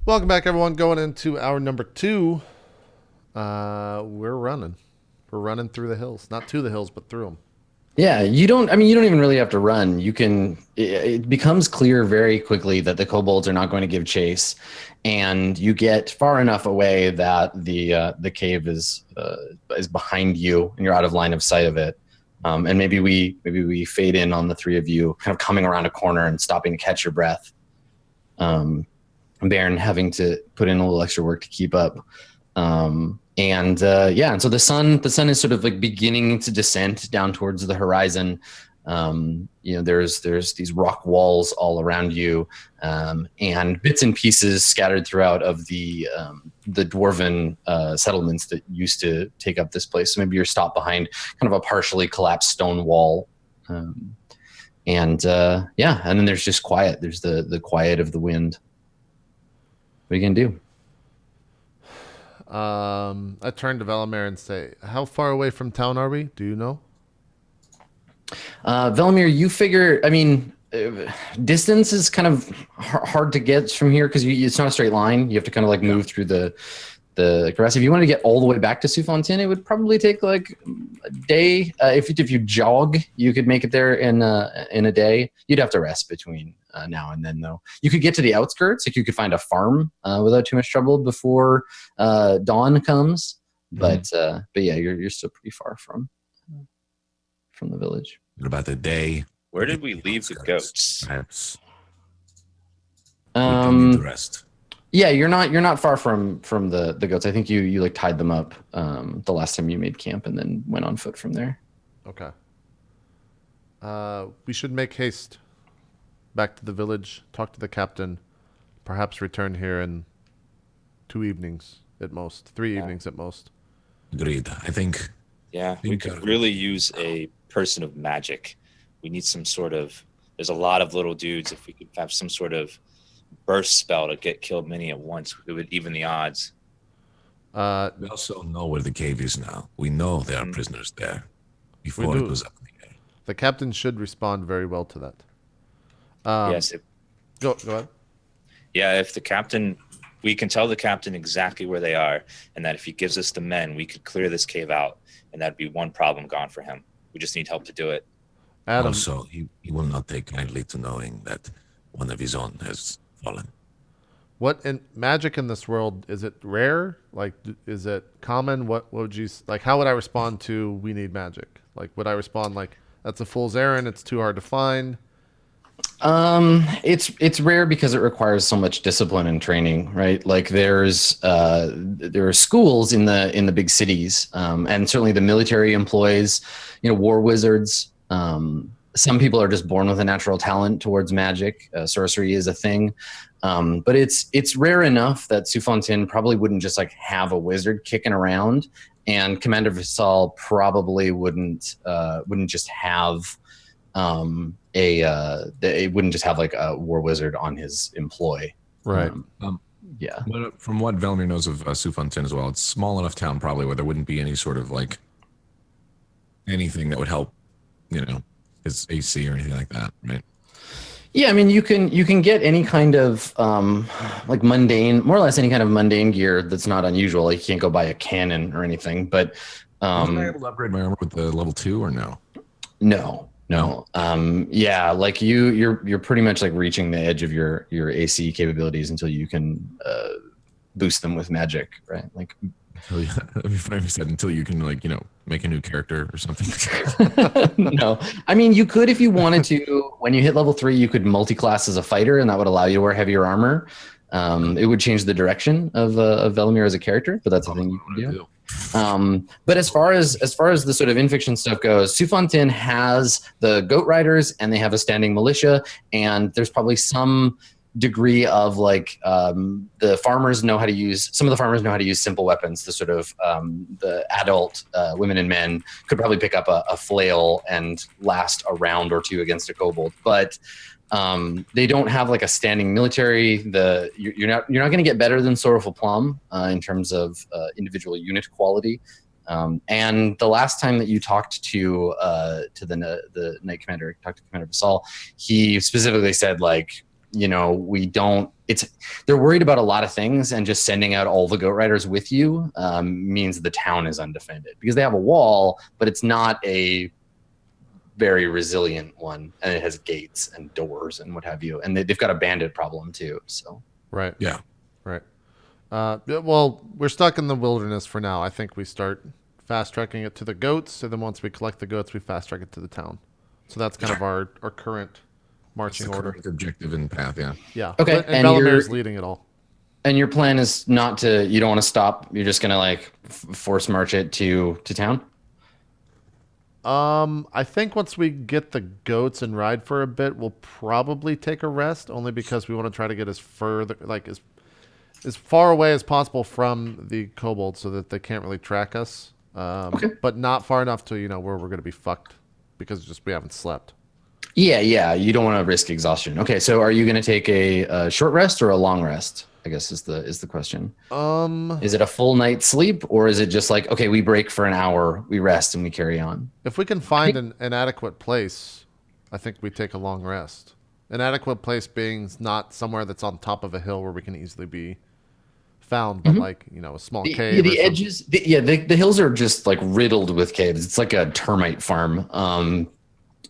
Welcome back, everyone. Going into our number two. We're running. We're running through the hills. Not to the hills, but through them. Yeah, you don't even really have to run. It becomes clear very quickly that the kobolds are not going to give chase, and you get far enough away that the cave is behind you and you're out of line of sight of it. And maybe we fade in on the three of you kind of coming around a corner and stopping to catch your breath. Baron having to put in a little extra work to keep up. And so the sun is sort of like beginning to descend down towards the horizon. There's these rock walls all around you, and bits and pieces scattered throughout of the dwarven settlements that used to take up this place. So maybe you're stopped behind kind of a partially collapsed stone wall. And then there's just quiet. There's the quiet of the wind. What are you gonna do? I turn to Velimir and say, "How far away from town are we? Do you know?" Velimir, you figure, distance is kind of hard to get from here because it's not a straight line. You have to kind of like move through the grass. If you wanted to get all the way back to Sufontaine, it would probably take like a day. If you jog, you could make it there in a day. You'd have to rest between now and then, though. You could get to the outskirts if you could find a farm without too much trouble before dawn comes. But yeah, you're still pretty far from the village. What about the day? Where did we leave the goats? Perhaps we can need the rest. Yeah, you're not far from the goats. I think you like tied them up the last time you made camp and then went on foot from there. Okay. We should make haste back to the village, talk to the captain, perhaps return here in 2 evenings at most, 3 evenings at most. Agreed. I think. Yeah, we could really use a person of magic. We need some sort of. There's a lot of little dudes. If we could have some sort of burst spell to get killed many at once, it would even the odds. We also know where the cave is now. We know there are prisoners there. Before it was up in the air. The captain should respond very well to that. Yes. Go ahead. Yeah, if the captain, we can tell the captain exactly where they are, and that if he gives us the men, we could clear this cave out, and that'd be one problem gone for him. We just need help to do it. Adam. Also, he will not take kindly to knowing that one of his own has fallen. What in magic in this world, is it rare? Like, is it common? What would you like? How would I respond to "we need magic"? Like, would I respond like, "That's a fool's errand. It's too hard to find"? It's rare because it requires so much discipline and training, right? Like there are schools in the big cities, and certainly the military employs, war wizards. Some people are just born with a natural talent towards magic. Sorcery is a thing. But it's rare enough that Sufontaine probably wouldn't just like have a wizard kicking around, and Commander Vassal probably wouldn't just have it wouldn't just have like a war wizard on his employ. Right. Yeah. But from what Velimir knows of Sufontaine as well, it's a small enough town probably where there wouldn't be any sort of like anything that would help, his AC or anything like that, right? Yeah, you can get any kind of like mundane, more or less any kind of mundane gear that's not unusual. Like you can't go buy a cannon or anything, but was I able to upgrade my armor with the level 2 or no? No. Yeah, like you're pretty much like reaching the edge of your AC capabilities until you can boost them with magic, right? Like That'd be funny if you said until you can make a new character or something. No, you could if you wanted to. When you hit level 3, you could multi-class as a fighter, and that would allow you to wear heavier armor. It would change the direction of Velimir as a character, but that's a thing you can do. But as far as the sort of in-fiction stuff goes, Sufontaine has the goat riders, and they have a standing militia, and there's probably some degree of like the farmers know how to use simple weapons. The sort of the adult women and men could probably pick up a flail and last a round or two against a kobold, but they don't have like a standing military. You're not going to get better than Sorrowful Plum in terms of individual unit quality. And the last time that you talked to the Knight Commander, talked to Commander Vassal, he specifically said like we don't. They're worried about a lot of things, and just sending out all the goat riders with you means the town is undefended because they have a wall, but it's not a very resilient one, and it has gates and doors and what have you, and they've got a bandit problem too. So Right. Yeah. Right. Well, we're stuck in the wilderness for now. I think we start fast tracking it to the goats, and then once we collect the goats, we fast track it to the town. So that's kind of our current That's marching the order. correct objective and path. Yeah. Yeah. Okay, And and Velamir's leading it all. and your plan is not to. You don't want to stop. You're just gonna like force march it to town. I think once we get the goats and ride for a bit, we'll probably take a rest, only because we want to try to get as far away as possible from the kobolds so that they can't really track us. Okay. But not far enough to where we're gonna be fucked because just we haven't slept. Yeah. You don't want to risk exhaustion. Okay, so are you gonna take a short rest or a long rest? I guess is the question. Is it a full night's sleep, or is it just like, okay, we break for an hour, we rest, and we carry on? If we can find an adequate place, I think we take a long rest. An adequate place being not somewhere that's on top of a hill where we can easily be found, but like a small cave. The edges, the hills are just like riddled with caves. It's like a termite farm.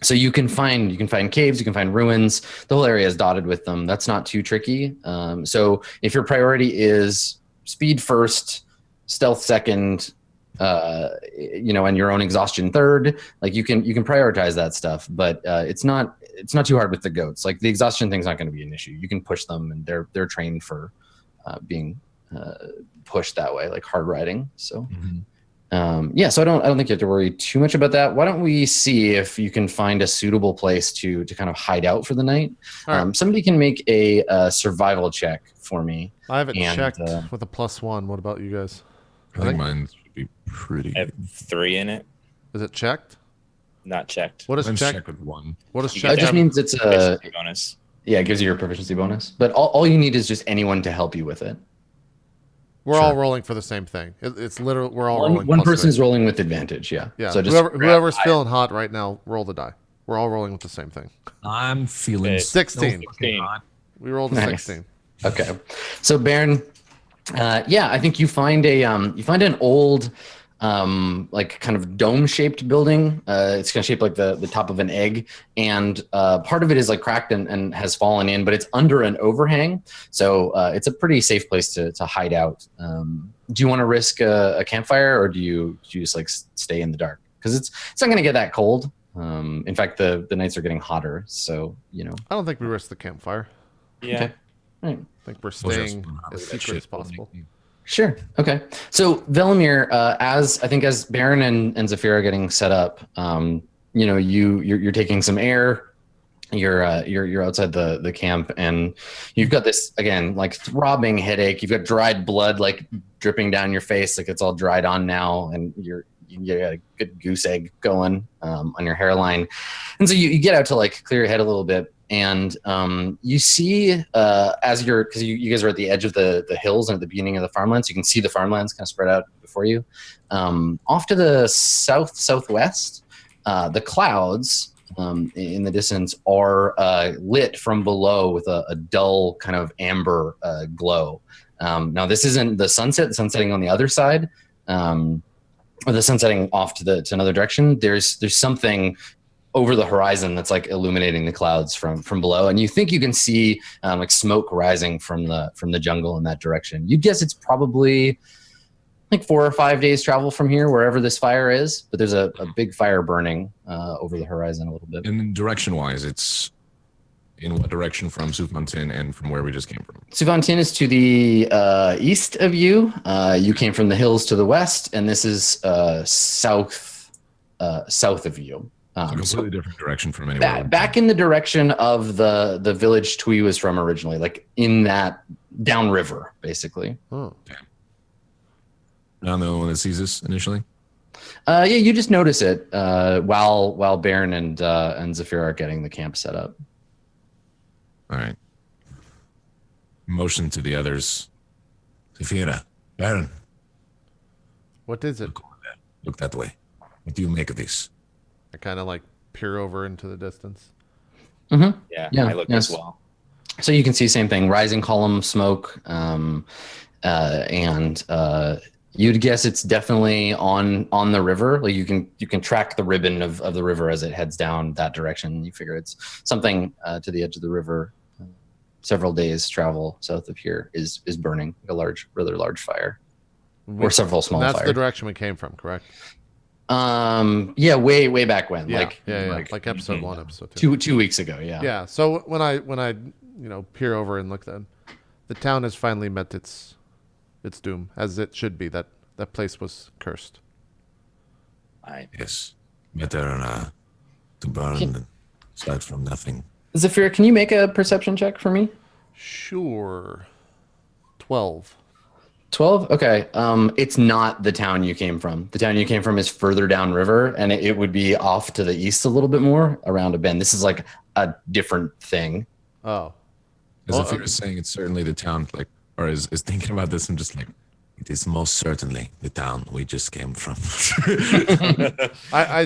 So you can find caves, you can find ruins. The whole area is dotted with them. That's not too tricky. So if your priority is speed first, stealth second, and your own exhaustion third, like you can prioritize that stuff. But it's not too hard with the goats. Like the exhaustion thing's not going to be an issue. You can push them, and they're trained for being pushed that way, like hard riding. So. So I don't think you have to worry too much about that. Why don't we see if you can find a suitable place to kind of hide out for the night? Right. Somebody can make a survival check for me. I have it checked with a +1. What about you guys? I think mine should be pretty. I have 3 in it. Is it checked? Not checked. What is Mine's checked? checked with 1. What is You checked? That just means it's a bonus. it gives you your proficiency bonus. But all you need is just anyone to help you with it. We're all rolling for the same thing. It's literally we're all rolling. One +3. person's rolling with advantage. Yeah. Yeah. So just whoever's feeling hot right now, roll the die. We're all rolling with the same thing. I'm feeling Okay. 16. fucking hot. We rolled a Nice. 16. Okay. So Baron, I think you find an old like kind of dome-shaped building. It's kind of shaped like the top of an egg, and part of it is like cracked and has fallen in, but it's under an overhang. So it's a pretty safe place to hide out. Do you want to risk a campfire, or do you just like stay in the dark? Because it's not going to get that cold. In fact, the nights are getting hotter, so I don't think we risk the campfire. Yeah. Okay. All right. I think we're staying as secret as possible. Sure. Okay. So Velimir, as Baron and Zafira are getting set up, you're taking some air. You're outside the camp, and you've got this again like throbbing headache. You've got dried blood like dripping down your face, like it's all dried on now, and you get a good goose egg going on your hairline, and so you get out to like clear your head a little bit. And you see, because you guys are at the edge of the hills and at the beginning of the farmlands, you can see the farmlands kind of spread out before you. Off to the southwest, the clouds in the distance are lit from below with a dull kind of amber glow. Now, this isn't the sunset. The sun's setting on the other side, or the sun setting off to another direction. There's something over the horizon that's like illuminating the clouds from below, and you think you can see like smoke rising from the jungle in that direction. You'd guess it's probably like 4 or 5 days travel from here, wherever this fire is, but there's a big fire burning over the horizon a little bit. And direction-wise, it's in what direction from Soufontaine and from where we just came from? Soufontaine is to the east of you. You came from the hills to the west, and this is south of you. So a completely different direction from anywhere. Back in the direction of the village Twee was from originally, like in that downriver, basically. Oh. Not the only one that sees this initially. You just notice it while Baron and Zafira are getting the camp set up. All right. Motion to the others. Zafira, Baron, What is it? look that way. What do you make of this? I kind of like peer over into the distance. Mm-hmm. Yeah, Yeah, I look yes. as well. So you can see same thing, rising column smoke, and you'd guess it's definitely on the river. Like you can track the ribbon of the river as it heads down that direction. You figure it's something to the edge of the river. Several days travel south of here is burning a rather large fire, or several small That's fires. the direction we came from, correct? Yeah, way back when, Yeah, like like episode 1, episode 2. 2 weeks ago. Yeah. Yeah. So when I peer over and look, then the town has finally met its doom, as it should be. That place was cursed. Yes. Better to burn than start from nothing. Zafira, can you make a perception check for me? Sure. 12. 12? Okay. It's not the town you came from. The town you came from is further downriver, and it would be off to the east a little bit more around a bend. This is like a different thing. Oh. As if you're saying it's certainly the town, like, or is thinking about this and just like, it is most certainly the town we just came from. I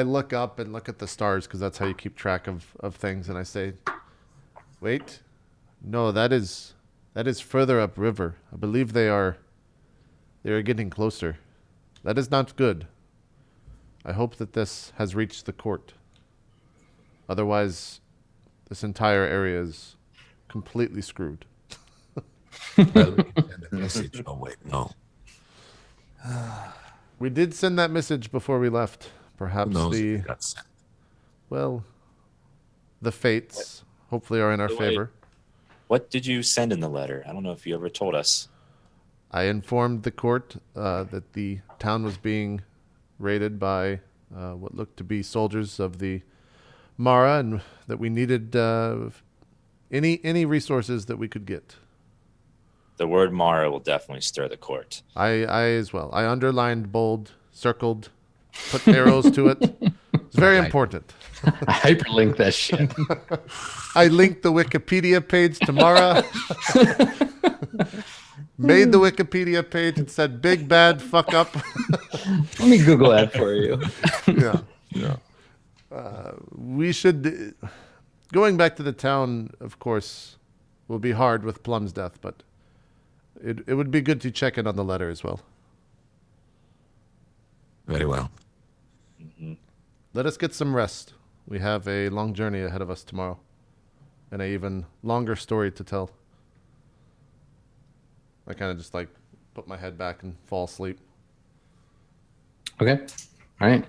look up and look at the stars, because that's how you keep track of things, and I say, wait, no, that is further upriver. I believe they are getting closer. That is not good. I hope that this has reached the court. Otherwise, this entire area is completely screwed. Well, we can send a message. Oh wait, no. We did send that message before we left. Perhaps Who knows if it got sent? the fates hopefully are in our favor. What did you send in the letter? I don't know if you ever told us. I informed the court that the town was being raided by what looked to be soldiers of the Mara, and that we needed any resources that we could get. The word Mara will definitely stir the court. I as well. I underlined, bold, circled, put arrows to it. It's very important. I hyperlink that shit. I linked the Wikipedia page to Mara. Made the Wikipedia page and said "big bad fuck up." Let me Google that for you. Yeah. We should. Going back to the town, of course, will be hard with Plum's death, but it would be good to check in on the letter as well. Very well. Let us get some rest. We have a long journey ahead of us tomorrow, and an even longer story to tell. I kind of just like put my head back and fall asleep. Okay. All right.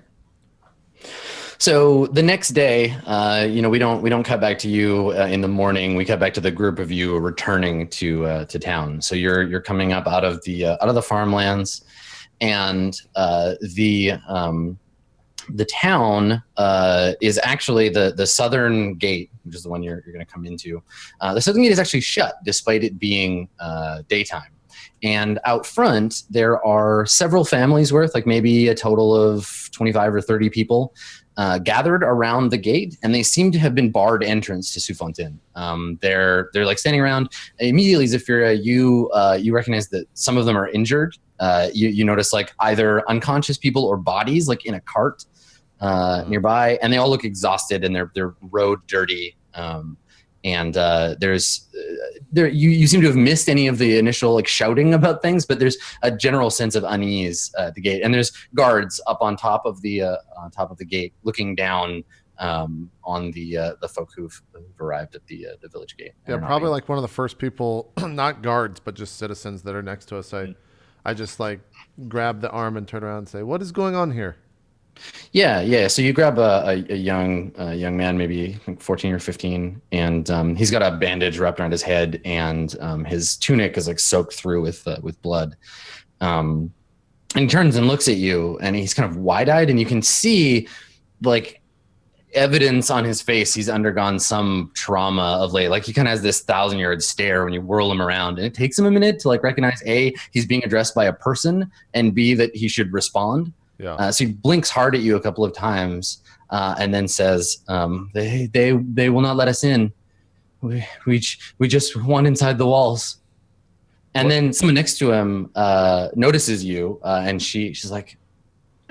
So the next day, we don't cut back to you in the morning. We cut back to the group of you returning to town. So you're coming up out of the farmlands, and the town is actually the southern gate, which is the one you're going to come into. The southern gate is actually shut, despite it being daytime. And out front, there are several families worth, like maybe a total of 25 or 30 people gathered around the gate, and they seem to have been barred entrance to Sufontaine. They're like standing around. Immediately, Zafira, you recognize that some of them are injured. You notice like either unconscious people or bodies like in a cart nearby, and they all look exhausted and they're road dirty. And you seem to have missed any of the initial like shouting about things, but there's a general sense of unease at the gate, and there's guards up on top of the gate looking down on the folk who've arrived at the village gate. Yeah, probably like one of the first people, not guards, but just citizens that are next to us. I just like grab the arm and turn around and say, "What is going on here?" Yeah. So you grab a young man, maybe 14 or 15, and he's got a bandage wrapped around his head, and his tunic is like soaked through with blood. And he turns and looks at you, and he's kind of wide-eyed, and you can see like evidence on his face. He's undergone some trauma of late. Like he kind of has this 1,000-yard stare when you whirl him around, and it takes him a minute to like recognize A, he's being addressed by a person, and B, that he should respond. Yeah. So he blinks hard at you a couple of times, and then says, "They will not let us in. We just want inside the walls." And then someone next to him notices you, and she's like,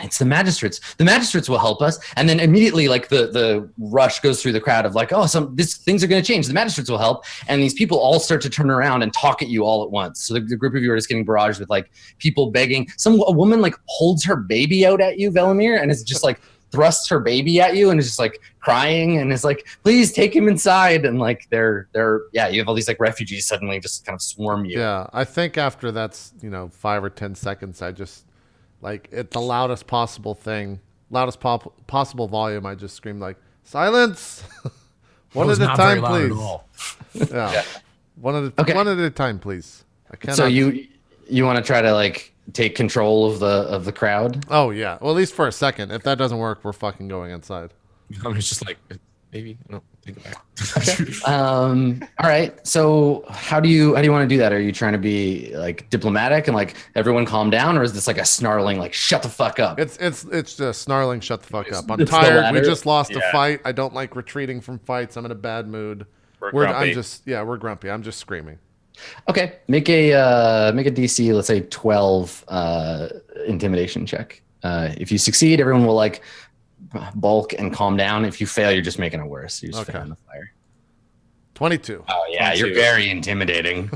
it's the magistrates. The magistrates will help us. And then immediately, like the rush goes through the crowd of like, oh, things are going to change. The magistrates will help. And these people all start to turn around and talk at you all at once. So the group of you are just getting barraged with like people begging. A woman like holds her baby out at you, Velimir, and is just like thrusts her baby at you and is just like crying and is like, please take him inside. And like you have all these like refugees suddenly just kind of swarm you. Yeah, I think after that's 5 or 10 seconds, I just like at the loudest possible possible volume. I just scream like silence, one at a time, please. Yeah, one at a time, please. I cannot. So you want to try to like take control of the crowd? Oh yeah, well at least for a second. If that doesn't work, we're fucking going inside. I'm just like maybe no. Take it back. Okay. All right. So how do you want to do that? Are you trying to be like diplomatic and like everyone calm down, or is this like a snarling like shut the fuck up? It's just snarling shut the fuck up. I'm tired. We just lost a fight. I don't like retreating from fights. I'm in a bad mood. We're grumpy. We're grumpy. I'm just screaming. Okay. Make a DC, let's say 12 intimidation check. If you succeed, everyone will like bulk and calm down. If you fail, you're just making it worse. You're just fanning the fire. 22. Oh yeah, 22. You're very intimidating.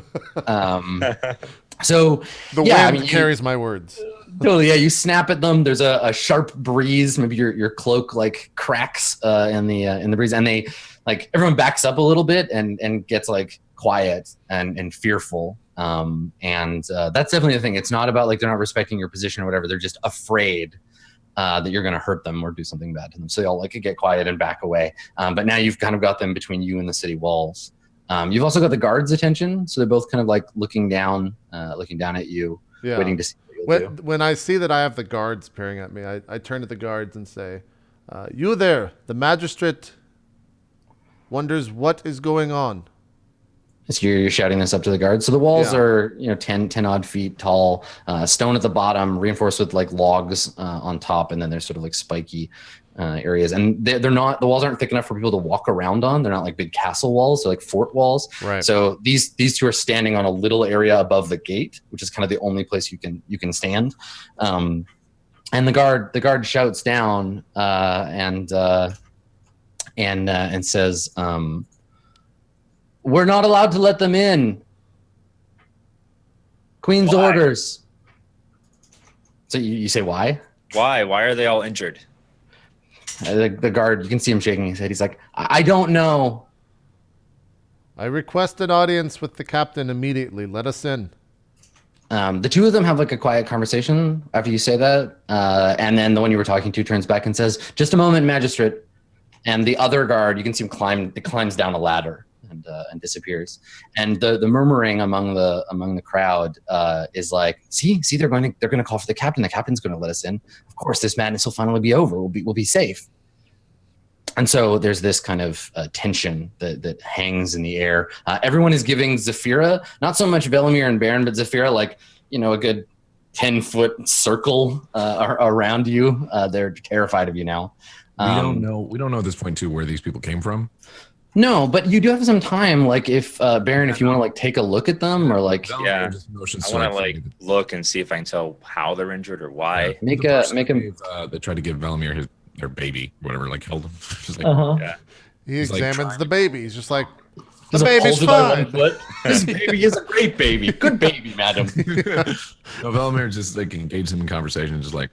So the wind carries my words. Totally. Yeah, you snap at them. There's a sharp breeze. Maybe your cloak like cracks in the breeze, and they like everyone backs up a little bit and gets like quiet and fearful. And that's definitely the thing. It's not about like they're not respecting your position or whatever. They're just afraid that you're going to hurt them or do something bad to them. So they all like get quiet and back away. But now you've kind of got them between you and the city walls. You've also got the guards' attention. So they're both kind of like looking down at you, waiting to see what you'll do. When I see that I have the guards peering at me, I turn to the guards and say, you there, the magistrate wonders what is going on. So you're shouting this up to the guards. So the walls are 10 odd feet tall, stone at the bottom, reinforced with like logs on top, and then there's sort of like spiky areas. And they're not, the walls aren't thick enough for people to walk around on. They're not like big castle walls, they're like fort walls. Right. So these two are standing on a little area above the gate, which is kind of the only place you can stand. And the guard shouts down and says, we're not allowed to let them in. Queen's orders. So you say why? Why? Why are they all injured? The guard, you can see him shaking his head. He's like, I don't know. I request an audience with the captain immediately. Let us in. The two of them have like a quiet conversation after you say that. And then the one you were talking to turns back and says, just a moment, magistrate. And the other guard, you can see him climbs down a ladder and disappears. And the murmuring among the crowd is like, see, they're going to call for the captain. The captain's going to let us in. Of course, this madness will finally be over. We'll be safe. And so there's this kind of tension that hangs in the air. Everyone is giving Zafira, not so much Velimir and Baron, but Zafira like a good 10-foot circle around you. They're terrified of you now. We don't know at this point too where these people came from. No, but you do have some time. Like if Baron, if you want to like take a look at them or like I want to like look and see if I can tell how they're injured or why. Make him. They tried to give Velimir their baby, whatever, like held him. Just like, He examines the baby. He's just like, the baby's fine. This baby is a great baby. Good baby, madam. No, Velimir just like engaged him in conversation, just like,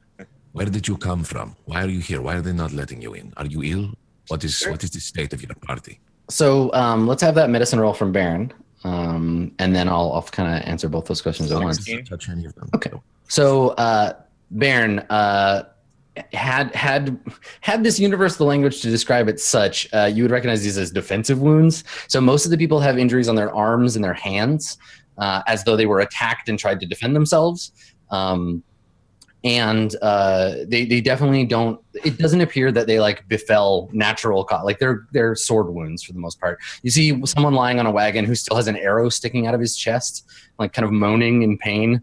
where did you come from? Why are you here? Why are they not letting you in? Are you ill? What is the state of your party? So let's have that medicine roll from Baron, and then I'll kind of answer both those questions at once. Touch any of them. Okay. So Baron, had this universe the language to describe it such, you would recognize these as defensive wounds. So most of the people have injuries on their arms and their hands, as though they were attacked and tried to defend themselves. And they definitely don't. It doesn't appear that they like befell natural like they're sword wounds for the most part. You see someone lying on a wagon who still has an arrow sticking out of his chest, like kind of moaning in pain.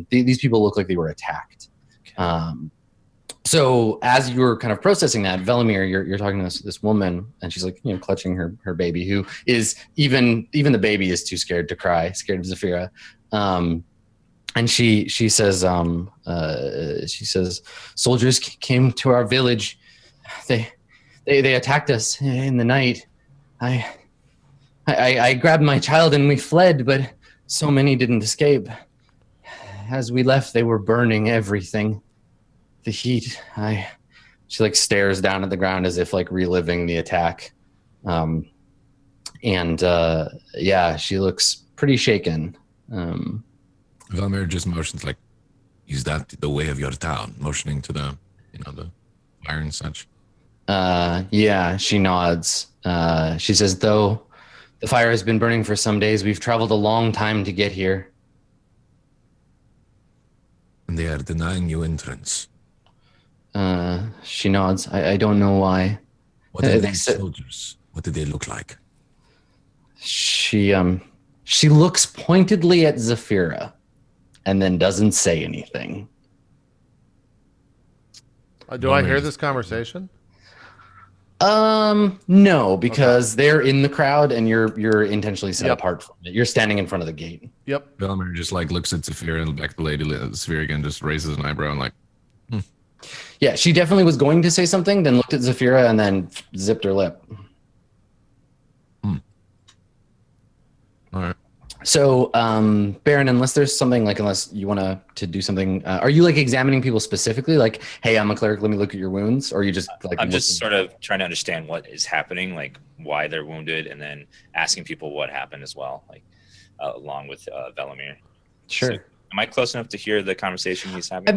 These people look like they were attacked. So as you're kind of processing that, Velimir, you're talking to this woman, and she's like clutching her baby, who is even the baby is too scared to cry, scared of Zafira. and she says soldiers came to our village. They attacked us in the night. I grabbed my child and we fled, but so many didn't escape. As we left, they were burning everything. The heat. She like stares down at the ground as if like reliving the attack. Yeah, she looks pretty shaken. Velmir just motions like, is that the way of your town? Motioning to the, the fire and such. Yeah, she nods. She says, though the fire has been burning for some days, we've traveled a long time to get here. And they are denying you entrance. She nods. I don't know why. What are these soldiers? What do they look like? She looks pointedly at Zafira and then doesn't say anything. Do I hear this conversation? No, because they're in the crowd and you're intentionally set Yep. apart from it. You're standing in front of the gate. Yep. Velmir just like looks at Zafir and back to Lady Zafir again, just raises an eyebrow and like, Yeah, she definitely was going to say something, then looked at Zafira and then zipped her lip. all right. So, Baron, unless there's something like, unless you want to do something, are you like examining people specifically? Like, hey, I'm a cleric, let me look at your wounds, or are you just like? I'm just sort of trying to understand what is happening, like why they're wounded, and then asking people what happened as well, like along with Velimir. Sure. So, am I close enough to hear the conversation he's having? I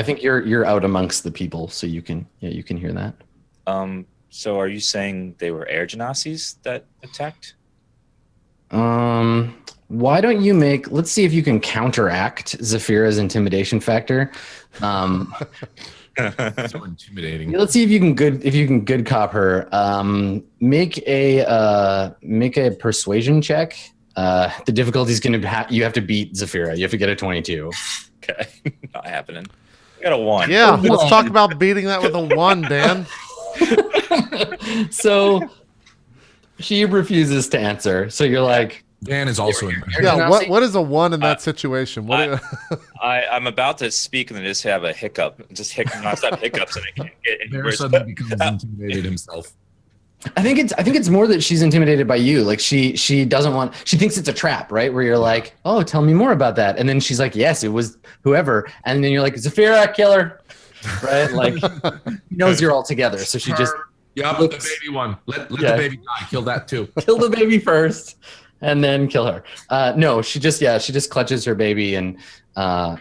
think you're out amongst the people, so you can hear that. So are you saying they were air genasi that attacked? Why don't you let's see if you can counteract Zafira's intimidation factor. So intimidating. Let's see if you can good cop her. Make a persuasion check. The difficulty is going to you have to beat Zafira. You have to get a 22. Okay, not happening. I got a 1. Yeah, let's talk about beating that with a 1, Dan. So she refuses to answer. So you're like, Dan is also in. Yeah, what is a 1 in that situation? What? I'm about to speak and then just have a hiccup. Just nonstop hiccups, and I can't get any Bear words. suddenly becomes intimidated himself. I think it's more that she's intimidated by you. Like she doesn't want. She thinks it's a trap, right? Where you're like, oh, tell me more about that, and then she's like, yes, it was whoever, and then you're like, Zafira, kill her, right? Like he knows you're all together, so she just Yeah, the baby one. Let the baby die. Kill that too. kill the baby first, and then kill her. No, she just clutches her baby and kind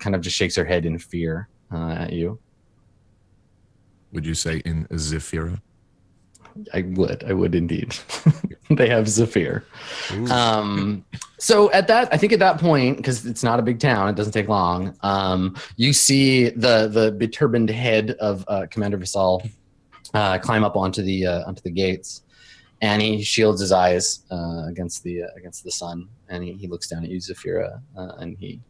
of just shakes her head in fear at you. Would you say in Zafira? I would indeed. They have Zafir. So at that point, because it's not a big town, it doesn't take long. You see the beturbaned head of Commander Vassal climb up onto the gates, and he shields his eyes against the sun, and he looks down at you, Zafira, and he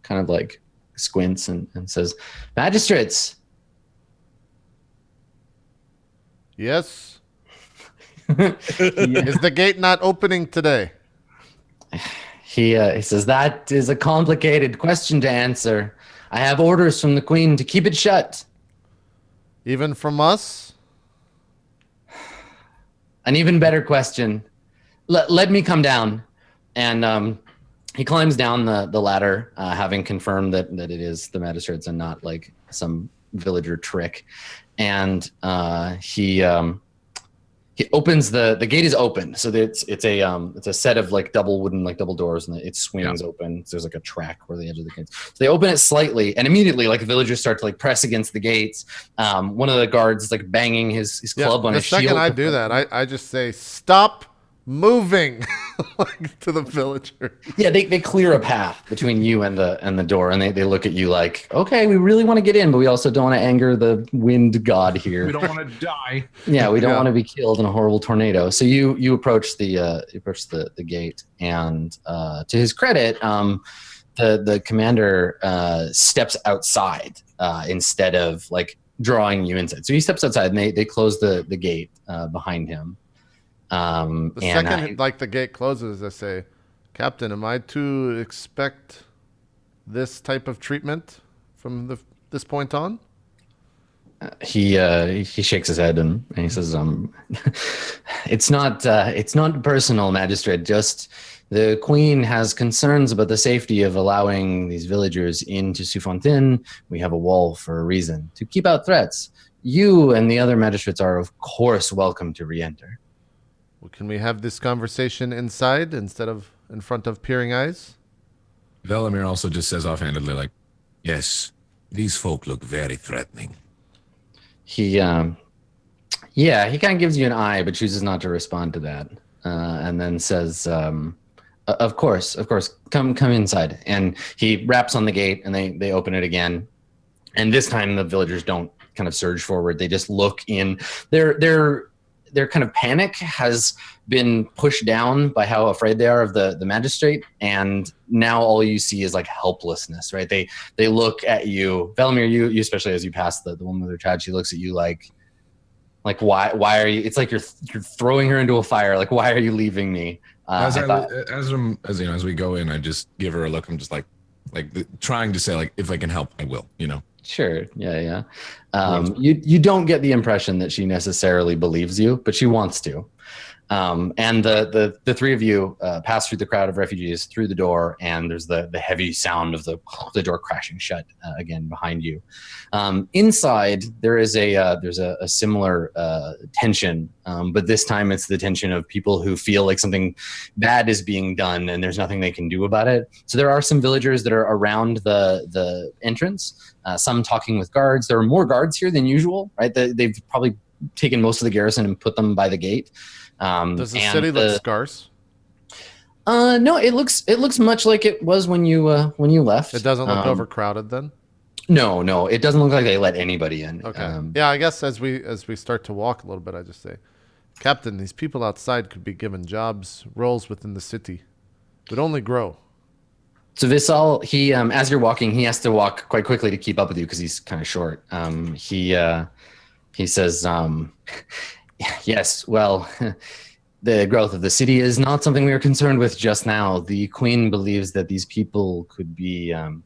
kind of like squints and says, "Magistrates." Yes. Is the gate not opening today? He says, that is a complicated question to answer. I have orders from the Queen to keep it shut. Even from us? An even better question. Let me come down. And he climbs down the ladder, having confirmed that it is the magistrates and not like some villager trick. And he opens the gate is open, so it's a set of like double doors, and it swings open. So there's like a track where the edge of the gates. So they open it slightly, and immediately like villagers start to like press against the gates. One of the guards is like banging his club on his shield. The second I do that, I just say stop moving like, to the villager. Yeah, they clear a path between you and the door, and they look at you like, okay, we really want to get in, but we also don't want to anger the wind god here. We don't want to die. Yeah, we don't want to be killed in a horrible tornado. So you approach the gate, and to his credit, the commander steps outside instead of like drawing you inside. So he steps outside, and they close the gate behind him. The second like the gate closes, I say, Captain, am I to expect this type of treatment from this point on? He shakes his head and he says, it's not personal, magistrate. Just the queen has concerns about the safety of allowing these villagers into Sufontaine. We have a wall for a reason, to keep out threats. You and the other magistrates are, of course, welcome to re-enter. Well, can we have this conversation inside instead of in front of peering eyes? Velimir also just says offhandedly, like, yes, these folk look very threatening. He kind of gives you an eye, but chooses not to respond to that, and then says, "Of course, come inside." And he raps on the gate, and they open it again. And this time, the villagers don't kind of surge forward; they just look in. Their kind of panic has been pushed down by how afraid they are of the magistrate, and now all you see is like helplessness, right? They look at you, Velimir, you especially as you pass the woman with her child, she looks at you like why are you? It's like you're throwing her into a fire. Like, why are you leaving me? As we go in, I just give her a look. I'm just trying to say, like, if I can help, I will. Sure. Yeah. You don't get the impression that she necessarily believes you, but she wants to. And the three of you pass through the crowd of refugees through the door, and there's the heavy sound of the door crashing shut again behind you. Inside, there's a similar tension, but this time it's the tension of people who feel like something bad is being done and there's nothing they can do about it. So there are some villagers that are around the entrance, some talking with guards. There are more guards here than usual, right? They've probably taken most of the garrison and put them by the gate. Does the city look scarce? No, it looks much like it was when you left. It doesn't look overcrowded then? No, it doesn't look like they let anybody in. Okay. Yeah, I guess as we start to walk a little bit, I just say, Captain, these people outside could be given jobs, roles within the city. It would only grow. So Vissal, he as you're walking, he has to walk quite quickly to keep up with you because he's kind of short. He says, yes, well, the growth of the city is not something we are concerned with just now. The queen believes that these people could be, and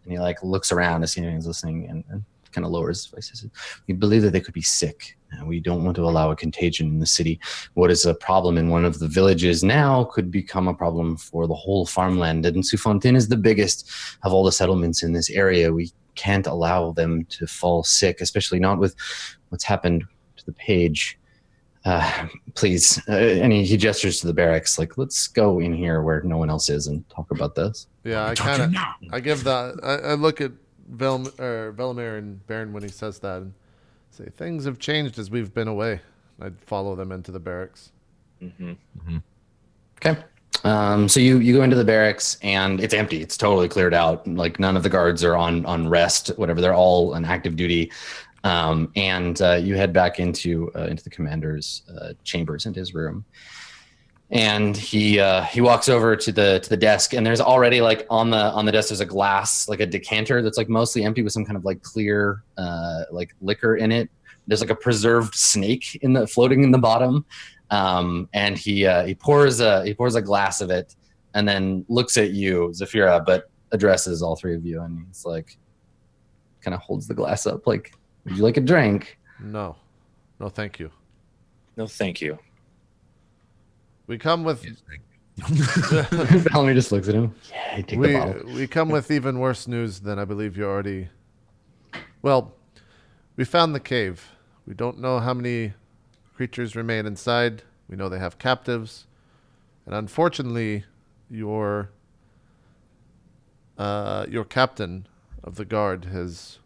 he looks around to see if anyone's listening and kind of lowers his voice. He says, we believe that they could be sick. And we don't want to allow a contagion in the city. What is a problem in one of the villages now could become a problem for the whole farmland. And Sufontaine is the biggest of all the settlements in this area. We can't allow them to fall sick, especially not with what's happened to the page. Please. And he gestures to the barracks, like, let's go in here where no one else is and talk about this. Yeah, I look at Velimir and Baron when he says that and say, things have changed as we've been away. I'd follow them into the barracks. Mm-hmm. Mm-hmm. Okay. So you go into the barracks and it's empty. It's totally cleared out. Like none of the guards are on rest, whatever. They're all on active duty. And you head back into the commander's chambers, into his room. And he walks over to the desk, and there's already like on the desk there's a glass, like a decanter that's like mostly empty with some kind of like clear like liquor in it. There's like a preserved snake floating in the bottom. And he pours a glass of it, and then looks at you, Zafira, but addresses all three of you, and he's like, kind of holds the glass up, like, would you like a drink? No, thank you. No, thank you. We come with. Velimir just looks at him. Yeah, take the bottle. We come with even worse news than I believe you already. Well, we found the cave. We don't know how many creatures remain inside. We know they have captives, and unfortunately, your captain of the guard has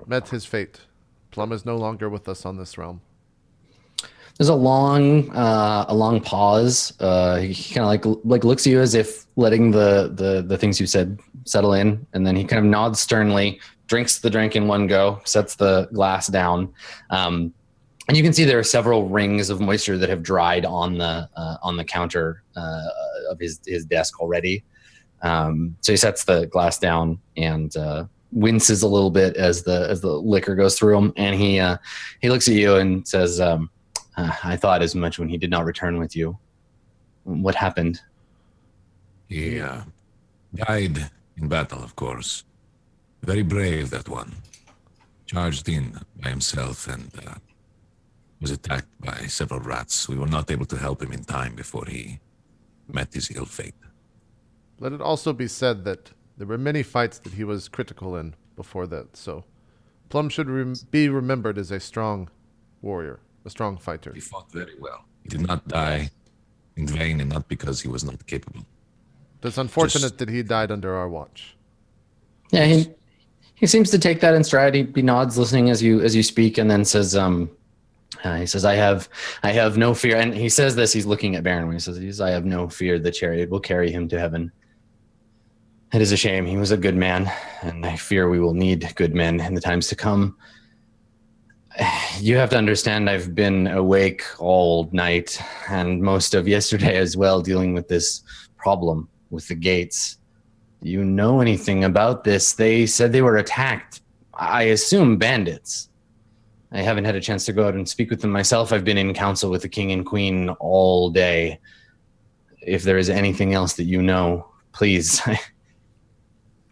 met his fate. Plum is no longer with us on this realm. There's a long pause. He kind of like looks at you as if letting the things you said settle in, and then he kind of nods sternly, drinks the drink in one go, sets the glass down, and you can see there are several rings of moisture that have dried on the counter of his desk already. So he sets the glass down and winces a little bit as the liquor goes through him, and he looks at you and says, I thought as much when he did not return with you. What happened? He died in battle, of course. Very brave, that one. Charged in by himself and was attacked by several rats. We were not able to help him in time before he met his ill fate. Let it also be said that there were many fights that he was critical in before that, so Plum should be remembered as a strong warrior, a strong fighter. He fought very well. He did not die in vain, and not because he was not capable. It's unfortunate that he died under our watch. Yeah, he seems to take that in stride. He nods, listening as you speak, and then says, he says, I have no fear. And he says this, he's looking at Baron when he says, I have no fear the chariot will carry him to heaven. It is a shame. He was a good man, and I fear we will need good men in the times to come. You have to understand, I've been awake all night and most of yesterday as well, dealing with this problem with the gates. Do you know anything about this? They said they were attacked. I assume bandits. I haven't had a chance to go out and speak with them myself. I've been in council with the king and queen all day. If there is anything else that you know, please.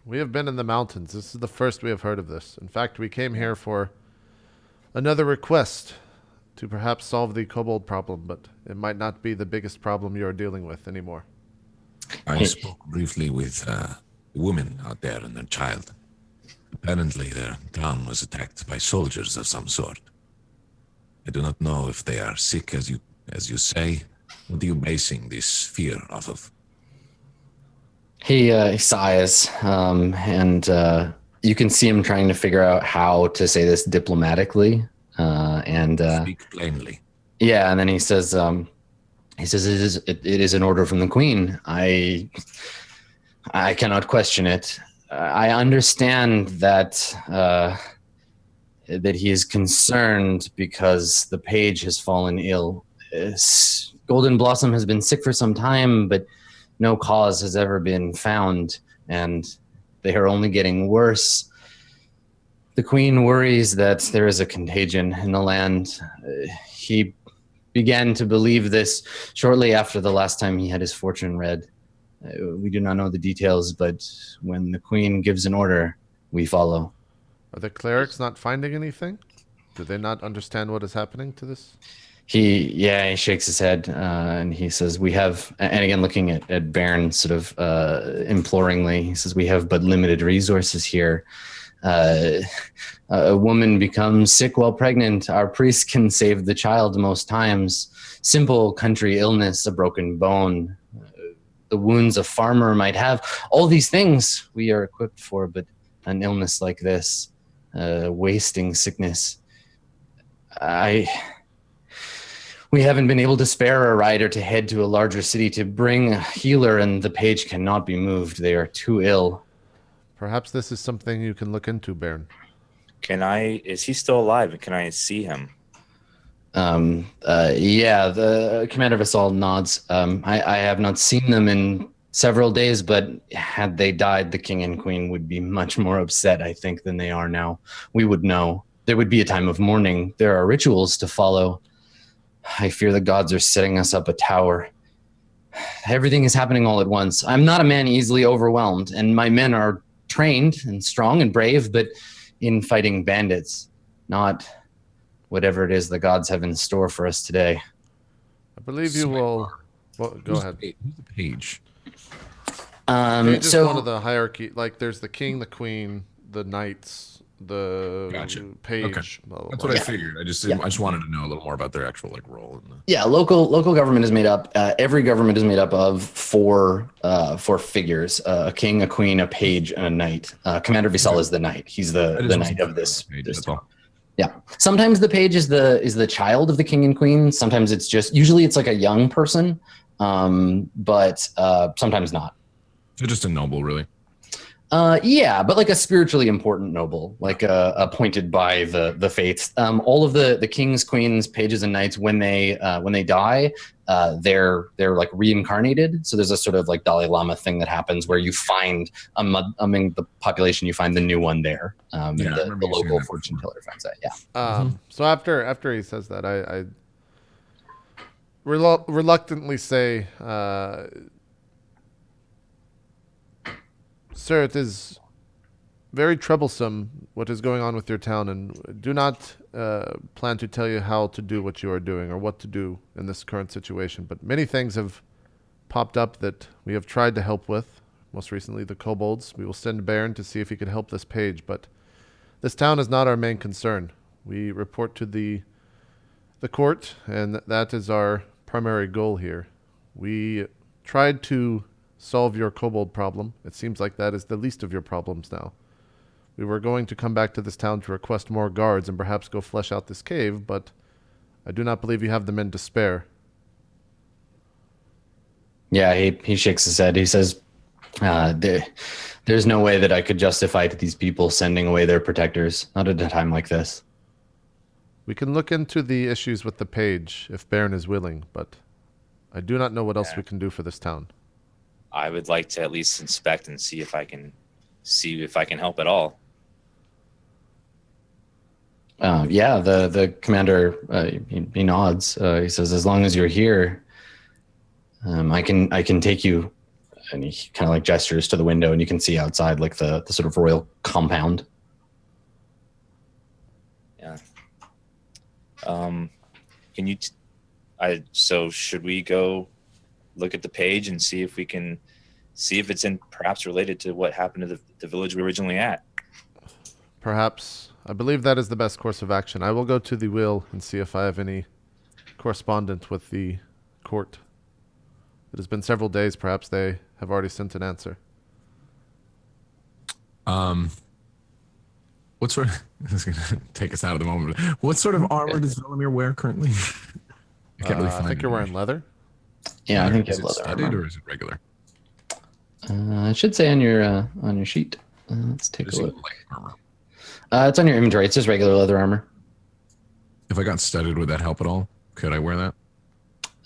We have been in the mountains. This is the first we have heard of this. In fact, we came here for another request to perhaps solve the kobold problem, but it might not be the biggest problem you're dealing with anymore. I spoke briefly with a woman out there and their child. Apparently their town was attacked by soldiers of some sort. I do not know if they are sick, as you say. What are you basing this fear off of? He sighs, and you can see him trying to figure out how to say this diplomatically. Speak plainly. Yeah, and then he says, it is an order from the queen. I cannot question it. I understand that that he is concerned because the page has fallen ill. Golden Blossom has been sick for some time, but no cause has ever been found, and they are only getting worse. The queen worries that there is a contagion in the land. He began to believe this shortly after the last time he had his fortune read. We do not know the details, but when the queen gives an order, we follow. Are the clerics not finding anything? Do they not understand what is happening to this? He shakes his head, and he says, we have, and again, looking at Baron sort of imploringly, he says, we have but limited resources here. A woman becomes sick while pregnant. Our priest can save the child most times. Simple country illness, a broken bone, the wounds a farmer might have. All these things we are equipped for, but an illness like this, wasting sickness. We haven't been able to spare a rider to head to a larger city to bring a healer, and the page cannot be moved. They are too ill. Perhaps this is something you can look into, Baron. Is he still alive? And can I see him? Yeah, the commander of us all nods. I have not seen them in several days, but had they died, the king and queen would be much more upset, I think, than they are now. We would know. There would be a time of mourning. There are rituals to follow. I fear the gods are setting us up a tower. Everything is happening all at once. I'm not a man easily overwhelmed, and my men are trained and strong and brave, but in fighting bandits, not whatever it is the gods have in store for us today. I believe you will... Well, go ahead. Who's the page? Page is one of the hierarchy. Like, there's the king, the queen, the knights, the page. Okay. Blah, blah, That's blah. what I figured. I just wanted to know a little more about their actual role. Yeah, local government is made up. Every government is made up of four figures: a king, a queen, a page, and a knight. Commander Visal is the knight. He's the knight of this. Yeah. Sometimes the page is the child of the king and queen. Sometimes it's usually it's like a young person, but sometimes not. So just a noble, really. Yeah, but like a spiritually important noble, like appointed by the faiths. All of the kings, queens, pages, and knights, when they die, they're like reincarnated. So there's a sort of like Dalai Lama thing that happens where you find among the population, you find the new one there. The local fortune teller finds that. Yeah. So after he says that, I reluctantly say, Sir, it is very troublesome what is going on with your town, and do not plan to tell you how to do what you are doing or what to do in this current situation. But many things have popped up that we have tried to help with. Most recently, the kobolds. We will send Baron to see if he can help this page, but this town is not our main concern. We report to the court, and that is our primary goal here. We tried to solve your kobold problem. It seems like that is the least of your problems now. We were going to come back to this town to request more guards and perhaps go flesh out this cave, but I do not believe you have the men to spare. Yeah, he shakes his head. He says, there's no way that I could justify to these people sending away their protectors, not at a time like this. We can look into the issues with the page if Baron is willing, but I do not know what else we can do for this town. I would like to at least inspect and see if I can help at all. Yeah, the commander he nods. He says, "As long as you're here, I can take you." And he kind of like gestures to the window, and you can see outside like the sort of royal compound. Yeah. Can you? So should we go look at the page and see if we can see if it's perhaps related to what happened to the village we were originally at? Perhaps. I believe that is the best course of action. I will go to the will and see if I have any correspondence with the court. It has been several days. Perhaps they have already sent an answer. What sort of... This is going to take us out of the moment. What sort of armor does Velimir wear currently? I can't really find I think you're wearing leather. Yeah, I think you is have it leather studded armor. or is it regular? It should say on your sheet. Let's take Does a it look. look like armor? It's on your inventory. It's just regular leather armor. If I got studded, would that help at all? Could I wear that?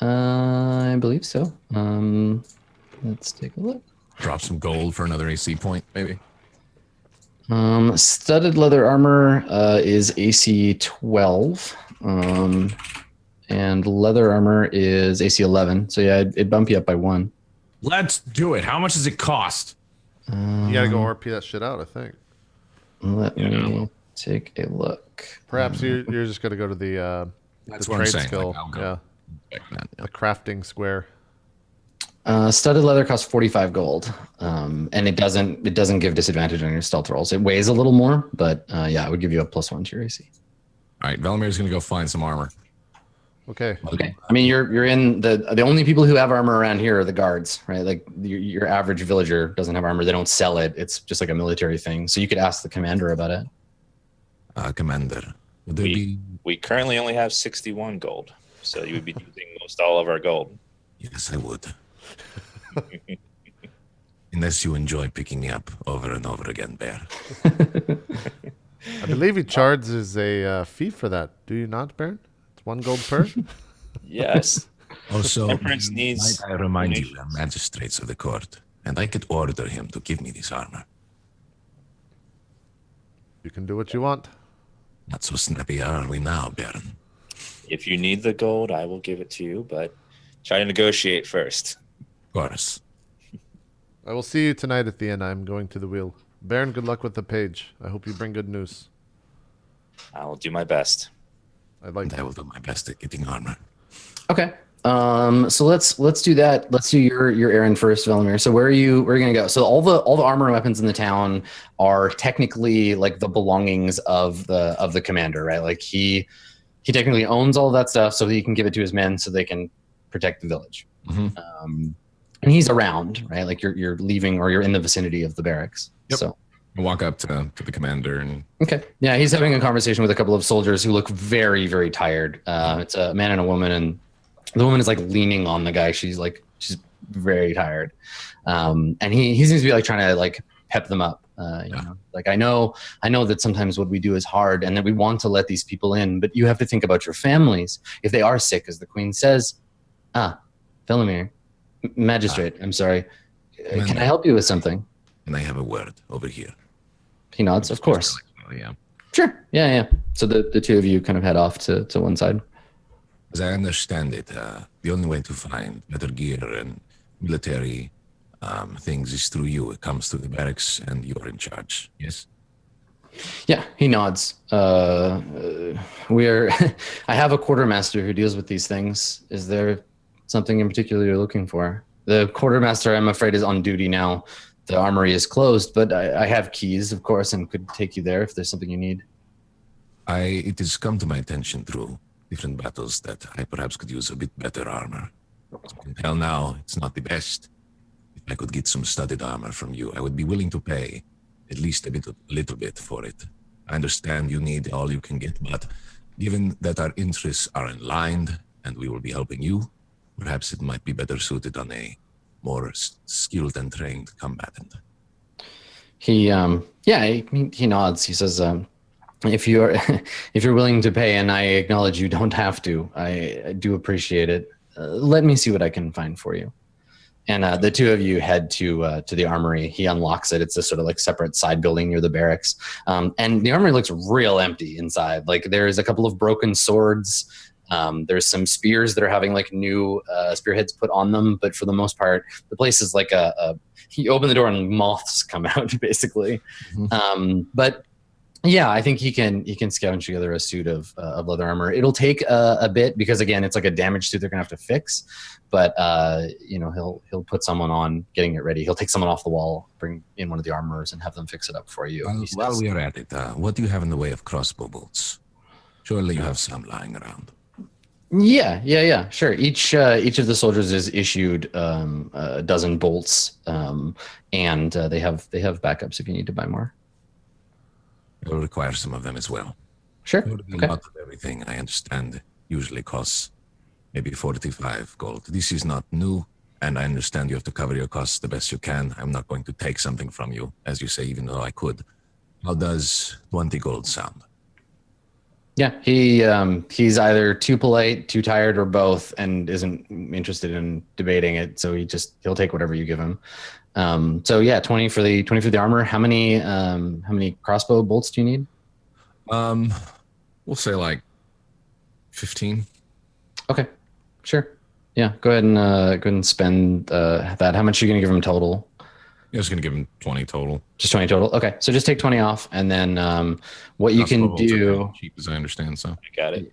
I believe so. Let's take a look. Drop some gold for another AC point, maybe? Studded leather armor is AC 12. And leather armor is AC 11. So yeah, it'd bump you up by 1. Let's do it. How much does it cost? You gotta go RP that shit out, I think. Let me take a look. Perhaps you're just gonna go to the That's the what I'm trade saying. skill. Like, I'll go Yeah, back then, yeah. the crafting square. Studded leather costs 45 gold, and it doesn't give disadvantage on your stealth rolls. It weighs a little more, but yeah, it would give you a +1 to your AC. All right, Velimir's going to go find some armor. Okay. Okay. I mean, you're in the only people who have armor around here are the guards, right? Like your average villager doesn't have armor. They don't sell it. It's just like a military thing. So you could ask the commander about it. Commander, would there be... We currently only have 61 gold, so you would be using most all of our gold. Yes, I would. Unless you enjoy picking me up over and over again, Bear. I believe he charges a fee for that. Do you not, Baron? It's 1 gold per. Yes. Also, Temperance needs might I remind you, donations. the magistrates of the court, and I could order him to give me this armor. You can do what you want. Not so snappy are we now, Baron? If you need the gold, I will give it to you, but try to negotiate first. Of course. I will see you tonight at the inn. I'm going to the wheel. Baron, good luck with the page. I hope you bring good news. I will do my best. I'd like And I will do my best at getting armor. Okay. So let's do that. Let's do your errand first, Velimir. So where are you gonna go? So all the armor and weapons in the town are technically like the belongings of the commander, right? Like he technically owns all of that stuff, so he can give it to his men so they can protect the village. Mm-hmm. And he's around, right? Like you're leaving or you're in the vicinity of the barracks. Yep. So I walk up to the commander and... okay, yeah, he's having a conversation with a couple of soldiers who look very, very tired. It's a man and a woman, and the woman is like leaning on the guy. She's very tired, and he seems to be like trying to like pep them up. You know, like I know that sometimes what we do is hard, and that we want to let these people in, but you have to think about your families if they are sick, as the queen says. Velimir, magistrate, I'm sorry. Can I help you with something? And I have a word over here. He nods. Of course. Yeah. Sure. Yeah. So the two of you kind of head off to one side. As I understand it, the only way to find better gear and military things is through you. It comes through the barracks, and you're in charge. Yes. Yeah, he nods. We're I have a quartermaster who deals with these things. Is there something in particular you're looking for? The quartermaster, I'm afraid, is on duty now. The armory is closed, but I have keys, of course, and could take you there if there's something you need. It has come to my attention through different battles that I perhaps could use a bit better armor. As you can tell now, it's not the best. If I could get some studded armor from you, I would be willing to pay at least a little bit for it. I understand you need all you can get, but given that our interests are aligned and we will be helping you, perhaps it might be better suited on a more skilled and trained combatant. He nods. He says, if you're if you're willing to pay, and I acknowledge you don't have to, I do appreciate it. Let me see what I can find for you. And the two of you head to the armory. He unlocks it. It's a sort of like separate side building near the barracks. And the armory looks real empty inside. Like there's a couple of broken swords. There's some spears that are having like new spearheads put on them. But for the most part, the place is like you open the door and moths come out basically. Mm-hmm. But yeah, I think he can scavenge together a suit of leather armor. It'll take a bit because again, it's like a damaged suit they're gonna have to fix. But he'll put someone on getting it ready. He'll take someone off the wall, bring in one of the armorers, and have them fix it up for you. While we are at it, what do you have in the way of crossbow bolts? Surely you have some lying around. Yeah, sure. Each of the soldiers is issued a dozen bolts, and they have backups if you need to buy more. I will require some of them as well. Sure. Okay. Not of everything, I understand, usually costs maybe 45 gold. This is not new, and I understand you have to cover your costs the best you can. I'm not going to take something from you, as you say, even though I could. How does 20 gold sound? Yeah, he's either too polite, too tired, or both, and isn't interested in debating it. So he'll take whatever you give him. So yeah, 20 for the armor. How many crossbow bolts do you need? We'll say like 15. Okay, sure. Yeah, go ahead and spend that. How much are you gonna give him total? I was gonna give him 20 total. Just 20 total. Okay, so just take 20 off, and then what you can do. Cheap as I understand, so I got it.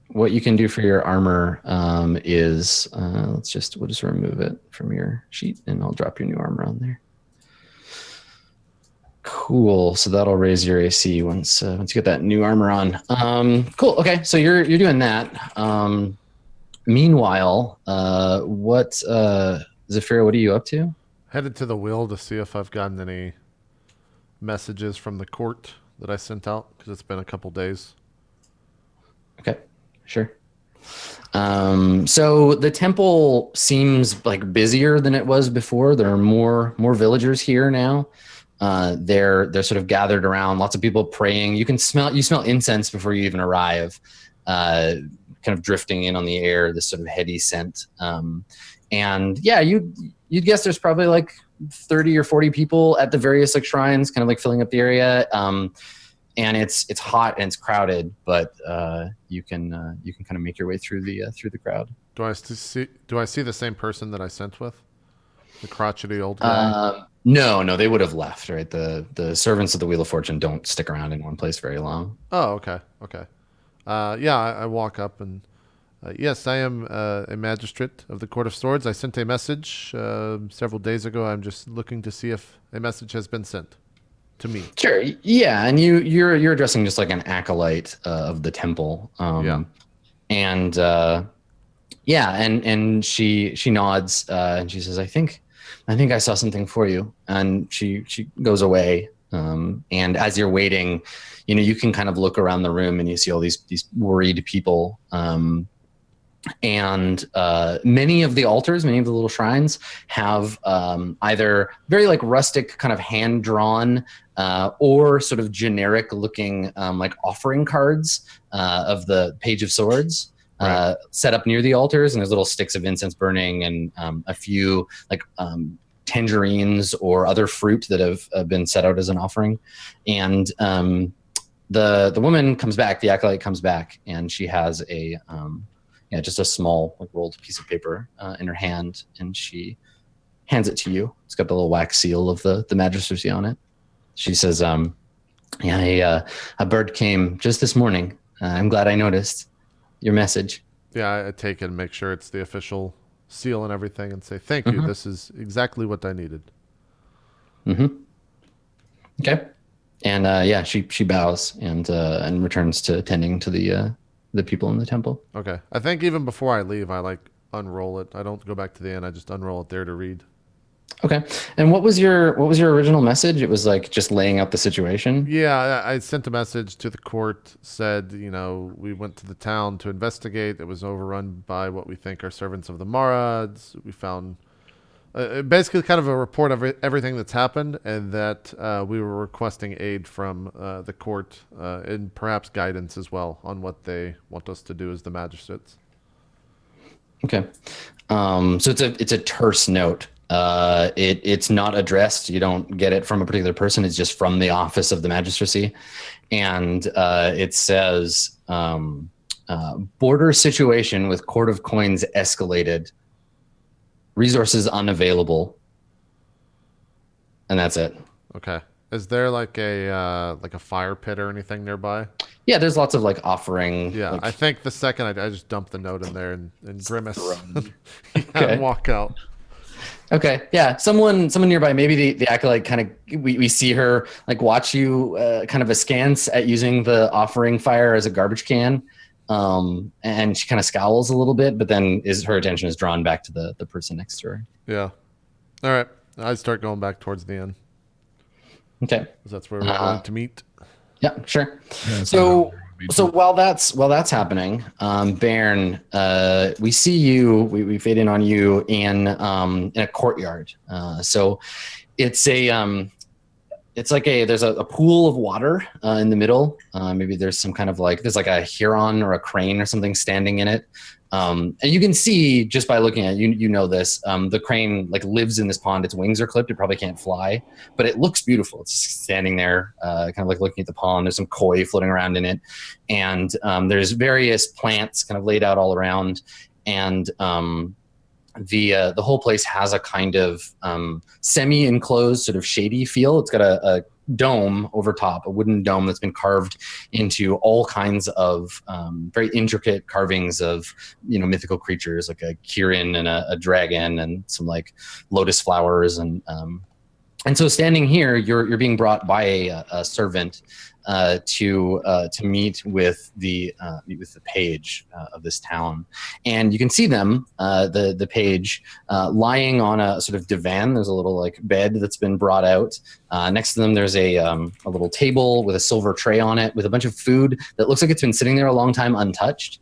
What you can do for your armor is we'll just remove it from your sheet, and I'll drop your new armor on there. Cool. So that'll raise your AC once you get that new armor on. Cool. Okay. So you're doing that. Meanwhile, Zafira, what are you up to? Headed to the wheel to see if I've gotten any messages from the court that I sent out because it's been a couple days. Okay. Sure. So the temple seems like busier than it was before. There are more villagers here now. They're sort of gathered around, lots of people praying. You smell incense before you even arrive, kind of drifting in on the air, this sort of heady scent. And yeah, you'd guess there's probably like 30 or 40 people at the various like shrines, kind of like filling up the area. And it's hot and it's crowded, but you can kind of make your way through the crowd. Do I see the same person that I sent with? The crotchety old guy? No, they would have left, right? The servants of the Wheel of Fortune don't stick around in one place very long. Oh, okay. Yeah, I walk up and yes, I am a magistrate of the Court of Swords. I sent a message several days ago. I'm just looking to see if a message has been sent to me. Sure. Yeah, and you're addressing just like an acolyte of the temple. Yeah. And and she nods and she says, I think I saw something for you. And she goes away. And as you're waiting, you can kind of look around the room and you see all these worried people. And many of the altars, many of the little shrines have either very like rustic kind of hand drawn or sort of generic looking like offering cards of the Page of Swords. Right. Set up near the altars, and there's little sticks of incense burning and a few like tangerines or other fruit that have been set out as an offering. And the woman comes back, the acolyte comes back, and she has just a small like rolled piece of paper in her hand, and she hands it to you. It's got the little wax seal of the magistracy on it. She says, "Yeah, a bird came just this morning. I'm glad I noticed your message." Yeah, I take it and make sure it's the official seal and everything, and say thank you. This is exactly what I needed. Okay. And yeah, she bows and returns to tending to the people in the temple. Okay. I think even before I leave, I like unroll it. I don't go back to the inn. I just unroll it there to read. Okay. And what was your original message? It was like just laying out the situation. Yeah, I sent a message to the court, said, we went to the town to investigate. It was overrun by what we think are servants of the Marads. We found basically kind of a report of everything that's happened, and that we were requesting aid from the court and perhaps guidance as well on what they want us to do as the magistrates. Okay. So it's a terse note. It's not addressed. You don't get it from a particular person. It's just from the office of the magistracy. And it says, border situation with Court of Coins escalated. Resources unavailable. And that's it. Okay. Is there like a fire pit or anything nearby? Yeah, there's lots of like offering. Yeah, like, I think the second I just dump the note in there and grimace Okay. and walk out. Okay, yeah, someone nearby, maybe the acolyte kind of, we see her like watch you kind of askance at using the offering fire as a garbage can, and she kind of scowls a little bit, but then her attention is drawn back to the person next to her. Yeah. All right. I start going back towards the end. Okay. 'Cause that's where we're going to meet. Yeah, sure. Yeah, So while that's happening, Bairn, we see you. We fade in on you in a courtyard. So it's there's a pool of water in the middle. Maybe there's some kind of there's like a heron or a crane or something standing in it. And you can see just by looking at it, you know this. The crane lives in this pond. Its wings are clipped. It probably can't fly, but it looks beautiful. It's standing there, kind of looking at the pond. There's some koi floating around in it, and there's various plants kind of laid out all around. And the whole place has a kind of semi-enclosed, sort of shady feel. It's got a dome over top, a wooden dome that's been carved into all kinds of very intricate carvings of mythical creatures, like a Kirin and a dragon and some lotus flowers, and so standing here, you're being brought by a servant to meet with the page of this town, and you can see them, the page, lying on a sort of divan. There's a little bed that's been brought out. Next to them, there's a little table with a silver tray on it with a bunch of food that looks like it's been sitting there a long time untouched.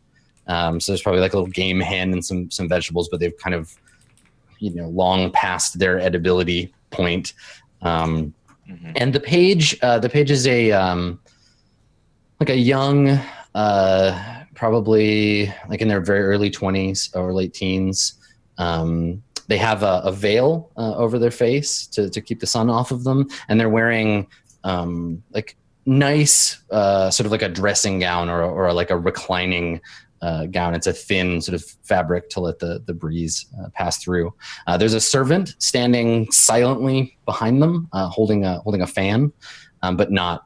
So there's probably a little game hen and some vegetables, but they've kind of long past their edibility point. And the page is a young, probably in their very early 20s or late teens. They have a veil over their face to keep the sun off of them, and they're wearing nice sort of a dressing gown or a reclining gown. It's a thin sort of fabric to let the breeze pass through. There's a servant standing silently behind them, holding a fan, but not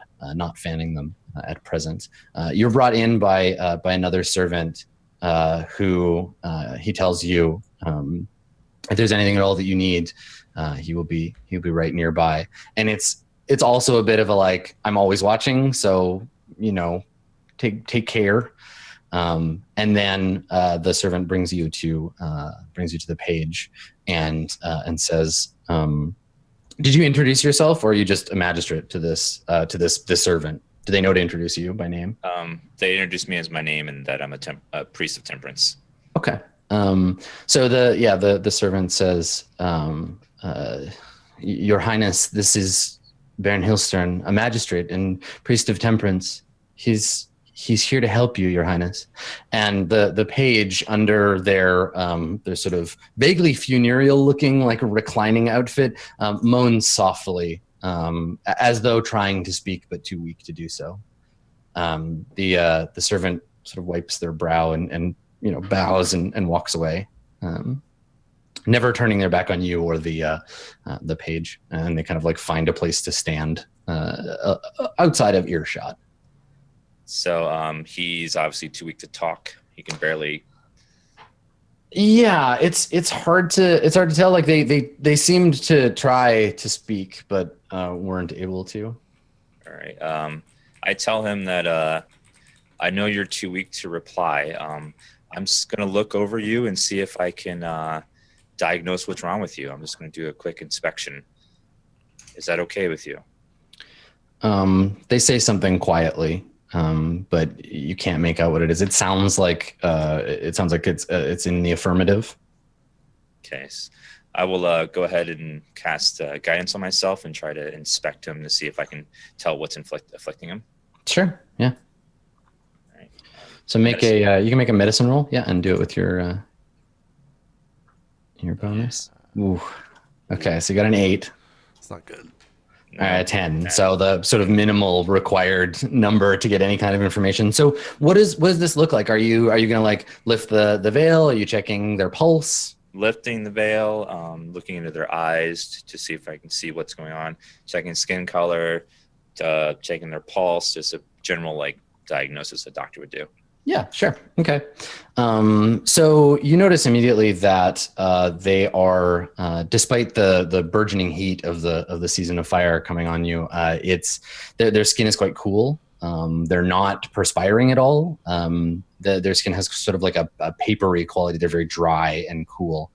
fanning them at present. You're brought in by another servant who he tells you if there's anything at all that you need, he'll be right nearby. And it's also a bit of I'm always watching, so take care. And then the servant brings you to the page and says, "Did you introduce yourself, or are you just a magistrate to this servant? Do they know to introduce you by name?" They introduced me as my name and that I'm a priest of temperance. Okay. So the servant says, "Your Highness, this is Baron Hilstern, a magistrate and priest of temperance. He's here to help you, Your Highness." And the page, under their sort of vaguely funereal looking reclining outfit, moans softly, as though trying to speak but too weak to do so. The servant sort of wipes their brow and bows and walks away. never turning their back on you or the page, and they kind of like find a place to stand outside of earshot. So he's obviously too weak to talk. He can barely. Yeah, it's hard to tell. Like they seemed to try to speak, but weren't able to. All right. I tell him that I know you're too weak to reply. I'm just gonna look over you and see if I can diagnose what's wrong with you. I'm just gonna do a quick inspection. Is that okay with you? They say something quietly, but you can't make out what it is. It sounds like it's in the affirmative. Okay. I will go ahead and cast guidance on myself and try to inspect him to see if I can tell what's afflicting him. Sure. Yeah. All right. So make you can make a medicine roll, yeah, and do it with your bonus. Ooh. Okay, so you got an 8. It's not good. 10. So the sort of minimal required number to get any kind of information. So what does this look like? Are you gonna like lift the veil? Are you checking their pulse? Lifting the veil, looking into their eyes to see if I can see what's going on, checking skin color, checking their pulse, just a general like diagnosis a doctor would do. Yeah, sure. Okay. So you notice immediately that they are, despite the burgeoning heat of the season of fire coming on you, their skin is quite cool. They're not perspiring at all. Their skin has sort of like a papery quality. They're very dry and cool.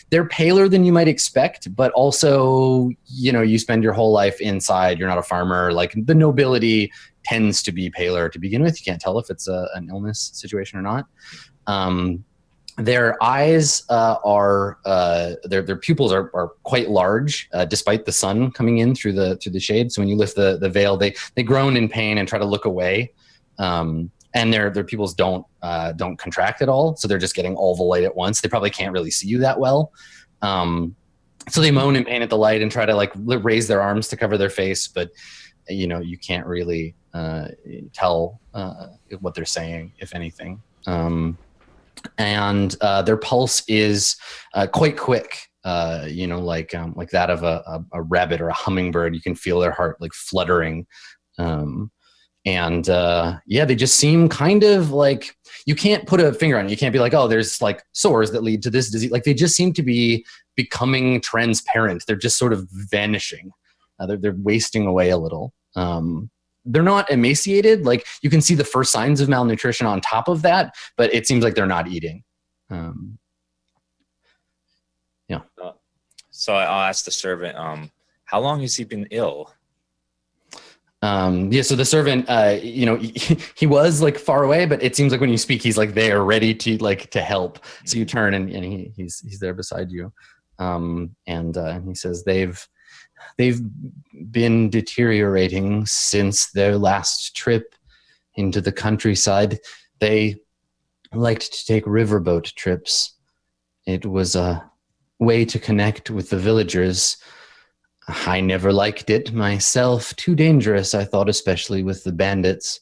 They're paler than you might expect, but also, you spend your whole life inside. You're not a farmer. Like the nobility tends to be paler to begin with. You can't tell if it's an illness situation or not. Their eyes their pupils are quite large, despite the sun coming in through the shade. So when you lift the veil, they groan in pain and try to look away. And their pupils don't contract at all. So they're just getting all the light at once. They probably can't really see you that well. So they moan in pain at the light and try to like raise their arms to cover their face, but you can't really tell what they're saying, if anything. And their pulse is quite quick, like that of a rabbit or a hummingbird. You can feel their heart like fluttering. They just seem kind of like, you can't put a finger on it. You can't be like, oh, there's like sores that lead to this disease. Like they just seem to be becoming transparent. They're just sort of vanishing. They're wasting away a little. They're not emaciated. Like you can see the first signs of malnutrition on top of that, but it seems like they're not eating. So I'll ask the servant, how long has he been ill? So the servant, he was like far away, but it seems like when you speak, he's like there ready to help. So you turn and he's there beside you. And he says, they've been deteriorating since their last trip into the countryside. They liked to take riverboat trips. It was a way to connect with the villagers. I never liked it myself. Too dangerous, I thought, especially with the bandits.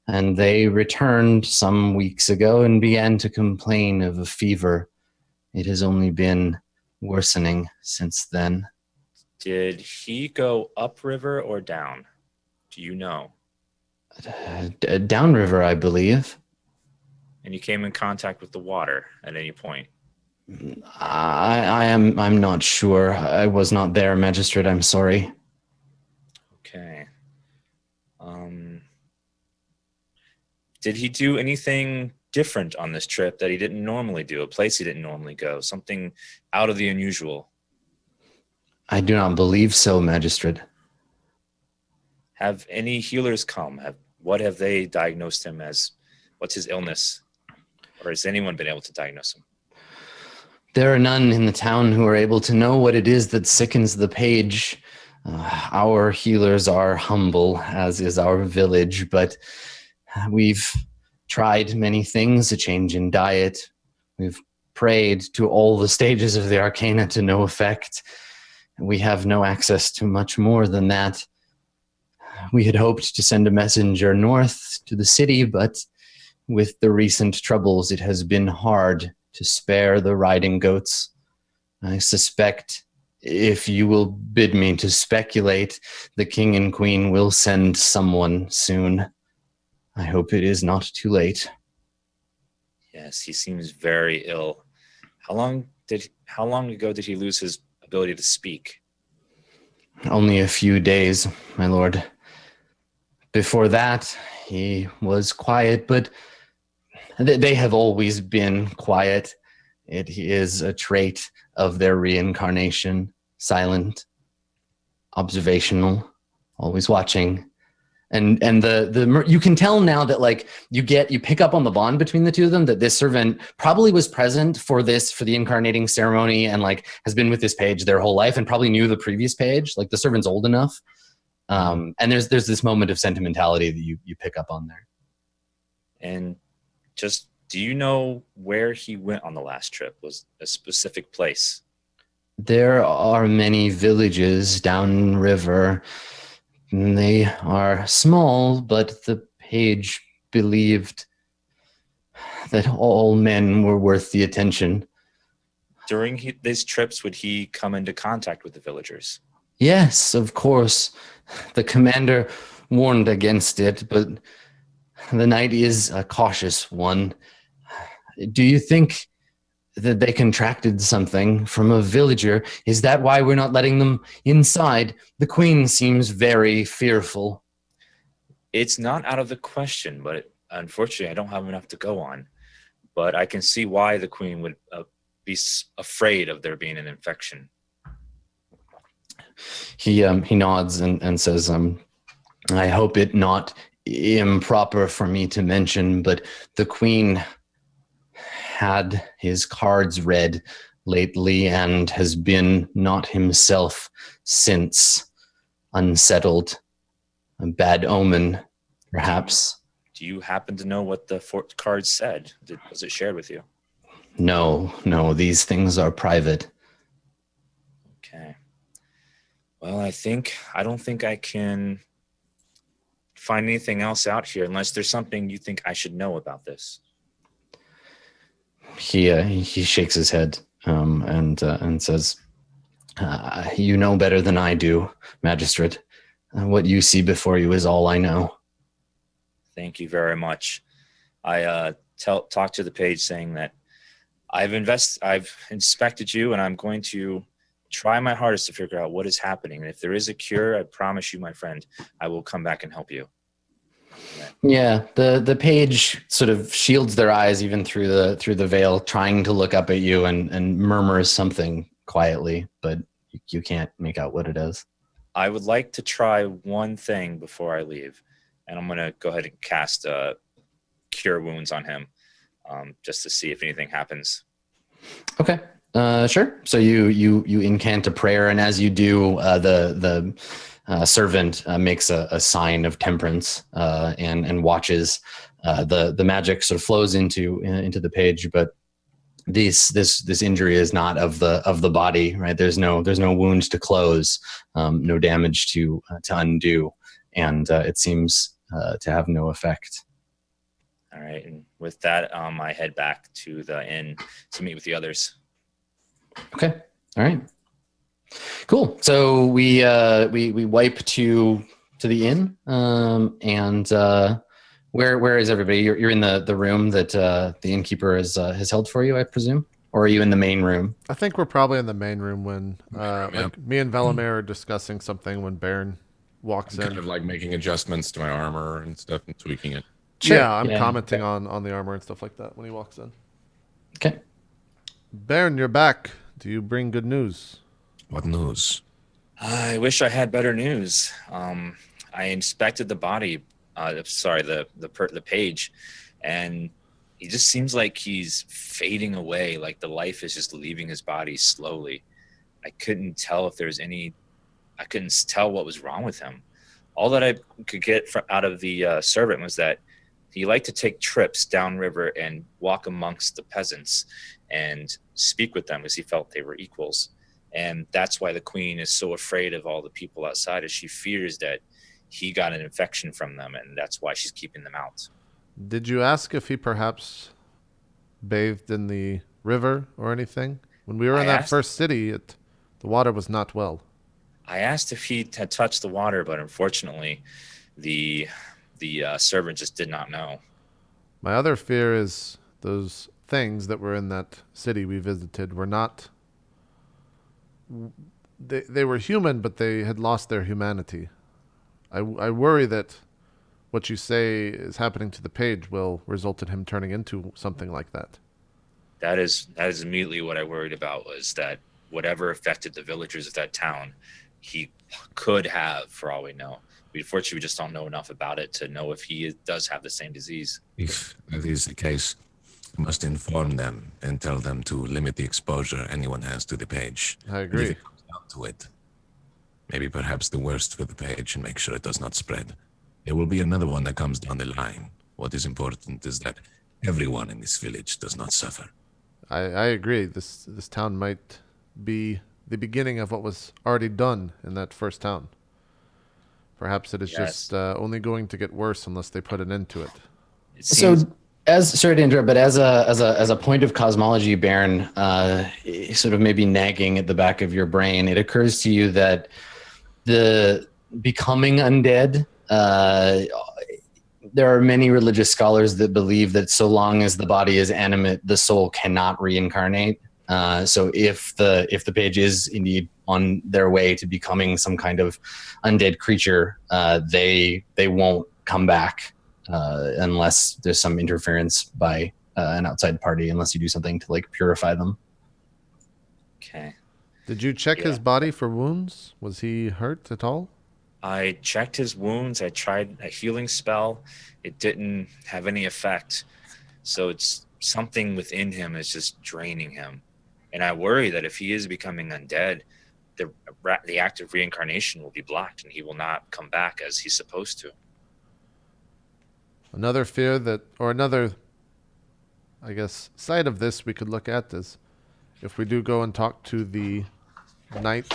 And they returned some weeks ago and began to complain of a fever. It has only been worsening since then. Did he go upriver or down? Do you know? Downriver, I believe. And you came in contact with the water at any point? I'm not sure. I was not there, Magistrate. I'm sorry. Okay. Did he do anything different on this trip that he didn't normally do? A place he didn't normally go? Something out of the unusual? I do not believe so, Magistrate. Have any healers come? What have they diagnosed him as? What's his illness? Or has anyone been able to diagnose him? There are none in the town who are able to know what it is that sickens the page. Our healers are humble, as is our village, but we've tried many things, a change in diet. We've prayed to all the stages of the arcana to no effect. We have no access to much more than that. We had hoped to send a messenger north to the city, but with the recent troubles, it has been hard to spare the riding goats. I suspect if you will bid me to speculate, the king and queen will send someone soon. I hope it is not too late. Yes, he seems very ill. How long ago did he lose his ability to speak? Only a few days, my lord. Before that, he was quiet, but they have always been quiet. It is a trait of their reincarnation. Silent, observational, always watching. And the you can tell now that like you pick up on the bond between the two of them, that this servant probably was present for the incarnating ceremony and like has been with this page their whole life and probably knew the previous page. Like the servant's old enough. And there's this moment of sentimentality that you pick up on there. And just, do you know where he went on the last trip? Was a specific place? There are many villages downriver. They are small, but the page believed that all men were worth the attention. During these trips, would he come into contact with the villagers? Yes, of course. The commander warned against it, but the knight is a cautious one. Do you think that they contracted something from a villager? Is that why we're not letting them inside? The queen seems very fearful. It's not out of the question, but unfortunately, I don't have enough to go on. But I can see why the queen would be afraid of there being an infection. He nods and says, I hope it not improper for me to mention, but the queen had his cards read lately and has been not himself since. Unsettled. A bad omen, perhaps. Do you happen to know what the cards said? Was it shared with you? No, these things are private. Okay. Well, I don't think I can find anything else out here unless there's something you think I should know about this. He shakes his head and says, you know better than I do, Magistrate. What you see before you is all I know. Thank you very much. I talked to the page saying that I've inspected you, and I'm going to try my hardest to figure out what is happening. And if there is a cure, I promise you, my friend, I will come back and help you. Yeah, the page sort of shields their eyes even through the veil, trying to look up at you and murmurs something quietly, but you can't make out what it is. I would like to try one thing before I leave, and I'm going to go ahead and cast Cure Wounds on him, just to see if anything happens. Okay, sure. So you incant a prayer, and as you do, the servant makes a sign of temperance and watches. The magic sort of flows into the page, but this injury is not of the body, right? There's no wounds to close, no damage to undo, and it seems to have no effect. All right, and with that, I head back to the inn to meet with the others. Okay, all right, cool. So we wipe to the inn, and where is everybody? You're in the room that the innkeeper has held for you, I presume, or are you in the main room? I think we're probably in the main room when me and Velimir are discussing something when Baron walks in. Kind of like making adjustments to my armor and stuff and tweaking it. Sure. Yeah, I'm commenting on the armor and stuff like that when he walks in. Okay. Baron, you're back. Do you bring good news? What news? I wish I had better news. I inspected the body. The page, and he just seems like he's fading away. Like the life is just leaving his body slowly. I couldn't tell if there's any. I couldn't tell what was wrong with him. All that I could get out of the servant was that he liked to take trips downriver and walk amongst the peasants and speak with them as he felt they were equals. And that's why the queen is so afraid of all the people outside, as she fears that he got an infection from them, and that's why she's keeping them out. Did you ask if he perhaps bathed in the river or anything? When we were I in that asked first city, the water was not well. I asked if he had touched the water, but unfortunately, the servant just did not know. My other fear is those things that were in that city we visited were not. They were human, but they had lost their humanity. I worry that what you say is happening to the page will result in him turning into something like that. That is immediately what I worried about, was that whatever affected the villagers of that town, he could have, for all we know. Unfortunately, we just don't know enough about it to know if he does have the same disease. If that is the case, we must inform them and tell them to limit the exposure anyone has to the page. I And if agree. it comes down to it, maybe perhaps the worst for the page and make sure it does not spread. There will be another one that comes down the line. What is important is that everyone in this village does not suffer. I agree. This town might be the beginning of what was already done in that first town. Perhaps it is Yes. just only going to get worse unless they put an end to it. It So, seems sorry to interrupt, but as a point of cosmology, Baron, sort of maybe nagging at the back of your brain, it occurs to you that the becoming undead. There are many religious scholars that believe that so long as the body is animate, the soul cannot reincarnate. So if the page is indeed on their way to becoming some kind of undead creature, they won't come back unless there's some interference by an outside party, unless you do something to like purify them. okay. Did you check his Yeah. body for wounds? Was he hurt at all? I checked his wounds. I tried a healing spell. It didn't have any effect. So it's something within him is just draining him. And I worry that if he is becoming undead, the act of reincarnation will be blocked and he will not come back as he's supposed to. Another fear that, or another, I guess, side of this we could look at is if we do go and talk to the knight,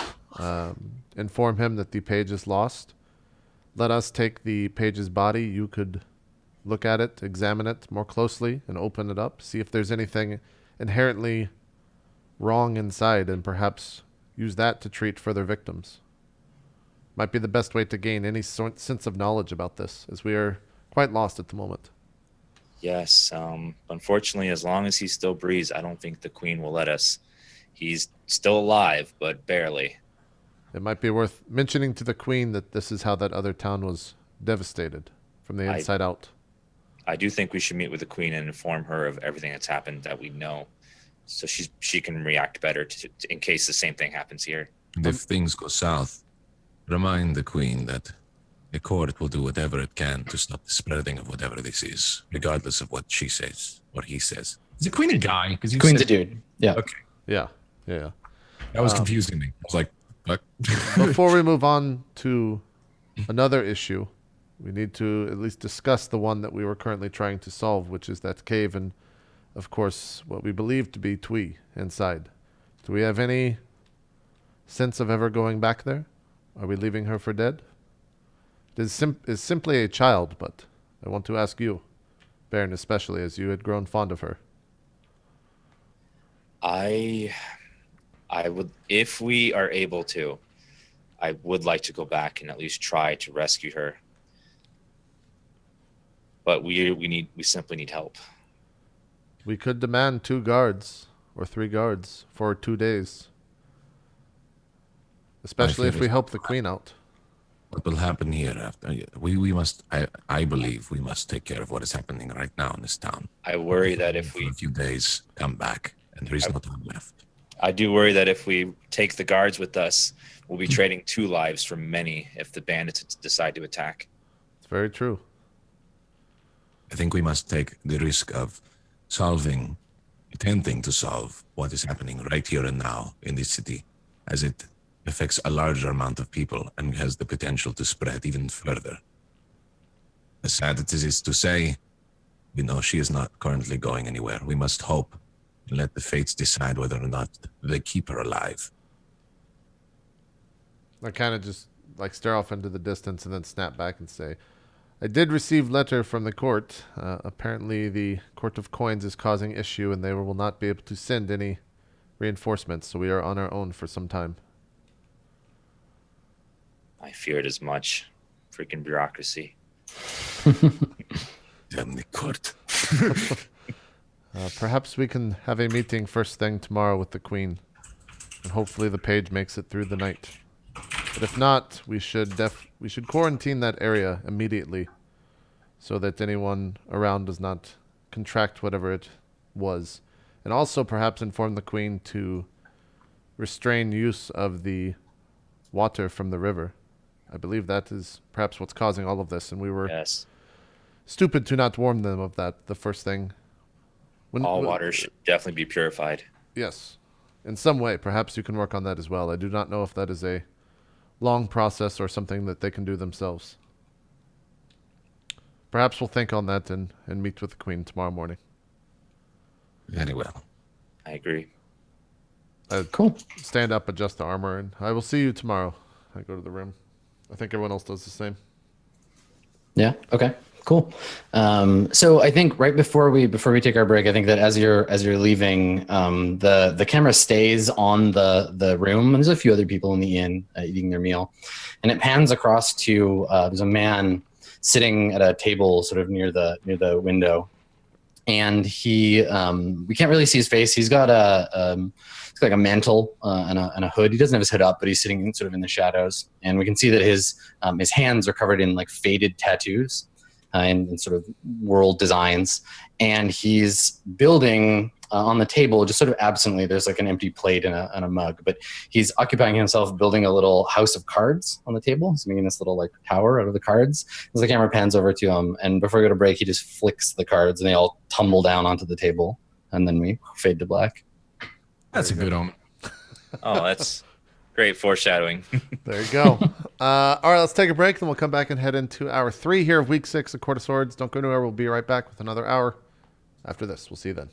inform him that the page is lost. Let us take the page's body. You could look at it, examine it more closely, and open it up. See if there's anything inherently wrong inside, and perhaps use that to treat further victims. Might be the best way to gain any sense of knowledge about this, as we are quite lost at the moment. Yes. Unfortunately, as long as he still breathes, I don't think the queen will let us. He's still alive, but barely. It might be worth mentioning to the queen that this is how that other town was devastated from the inside out. I do think we should meet with the queen and inform her of everything that's happened that we know, so she can react better in case the same thing happens here. And if things go south, remind the queen that the court will do whatever it can to stop the spreading of whatever this is, regardless of what she says or he says. Is the queen a guy? Because Queen's a dude. Yeah. Okay, Yeah. that was confusing me. I was like, what? Before we move on to another issue, we need to at least discuss the one that we were currently trying to solve, which is that cave and, of course, what we believe to be Twee inside. Do we have any sense of ever going back there? Are we leaving her for dead? It is simply a child, but I want to ask you, Baron, especially as you had grown fond of her. I would, if we are able to, I would like to go back and at least try to rescue her. But we simply need help. We could demand 2 guards or 3 guards for 2 days. Especially if we help the queen out. What will happen here after? We must, I believe we must take care of what is happening right now in this town. I worry that if For we a few days, come back, and there is no time left. I do worry that if we take the guards with us, we'll be trading 2 lives for many if the bandits decide to attack. It's very true. I think we must take the risk of attempting to solve what is happening right here and now in this city, as it affects a larger amount of people and has the potential to spread even further. As sad as it is to say, we know she is not currently going anywhere. We must hope and let the fates decide whether or not they keep her alive. I kind of just like stare off into the distance and then snap back and say, I did receive letter from the court. Apparently, the Court of Coins is causing issue, and they will not be able to send any reinforcements, so we are on our own for some time. I feared as much. Freaking bureaucracy. Damn the court. Perhaps we can have a meeting first thing tomorrow with the Queen, and hopefully the page makes it through the night. But if not, we should quarantine that area immediately, so that anyone around does not contract whatever it was, and also perhaps inform the Queen to restrain use of the water from the river. I believe that is perhaps what's causing all of this, and we were stupid to not warn them of that the first thing. All water should definitely be purified. Yes. In some way, perhaps you can work on that as well. I do not know if that is a long process or something that they can do themselves. Perhaps we'll think on that and meet with the Queen tomorrow morning. Very well. I agree. Cool. Stand up, adjust the armor, and I will see you tomorrow. I go to the room. I think everyone else does the same. Yeah. Okay. Cool. So I think right before we take our break, I think that as you're leaving, the camera stays on the room. And there's a few other people in the inn eating their meal, and it pans across to there's a man sitting at a table sort of near the window, and he we can't really see his face. He's got it's like a mantle and a hood. He doesn't have his hood up, but he's sitting sort of in the shadows, and we can see that his hands are covered in like faded tattoos. And sort of world designs, and he's building on the table, just sort of absently. There's like an empty plate and a mug, but he's occupying himself building a little house of cards on the table. He's making this little like tower out of the cards. As the camera pans over to him, and before we go to break, he just flicks the cards, and they all tumble down onto the table, and then we fade to black. That's a good omen. Oh, that's great foreshadowing. There you go. All right, let's take a break, then we'll come back and head into hour 3 here of week 6 of Court of Swords. Don't go anywhere. We'll be right back with another hour after this. We'll see you then.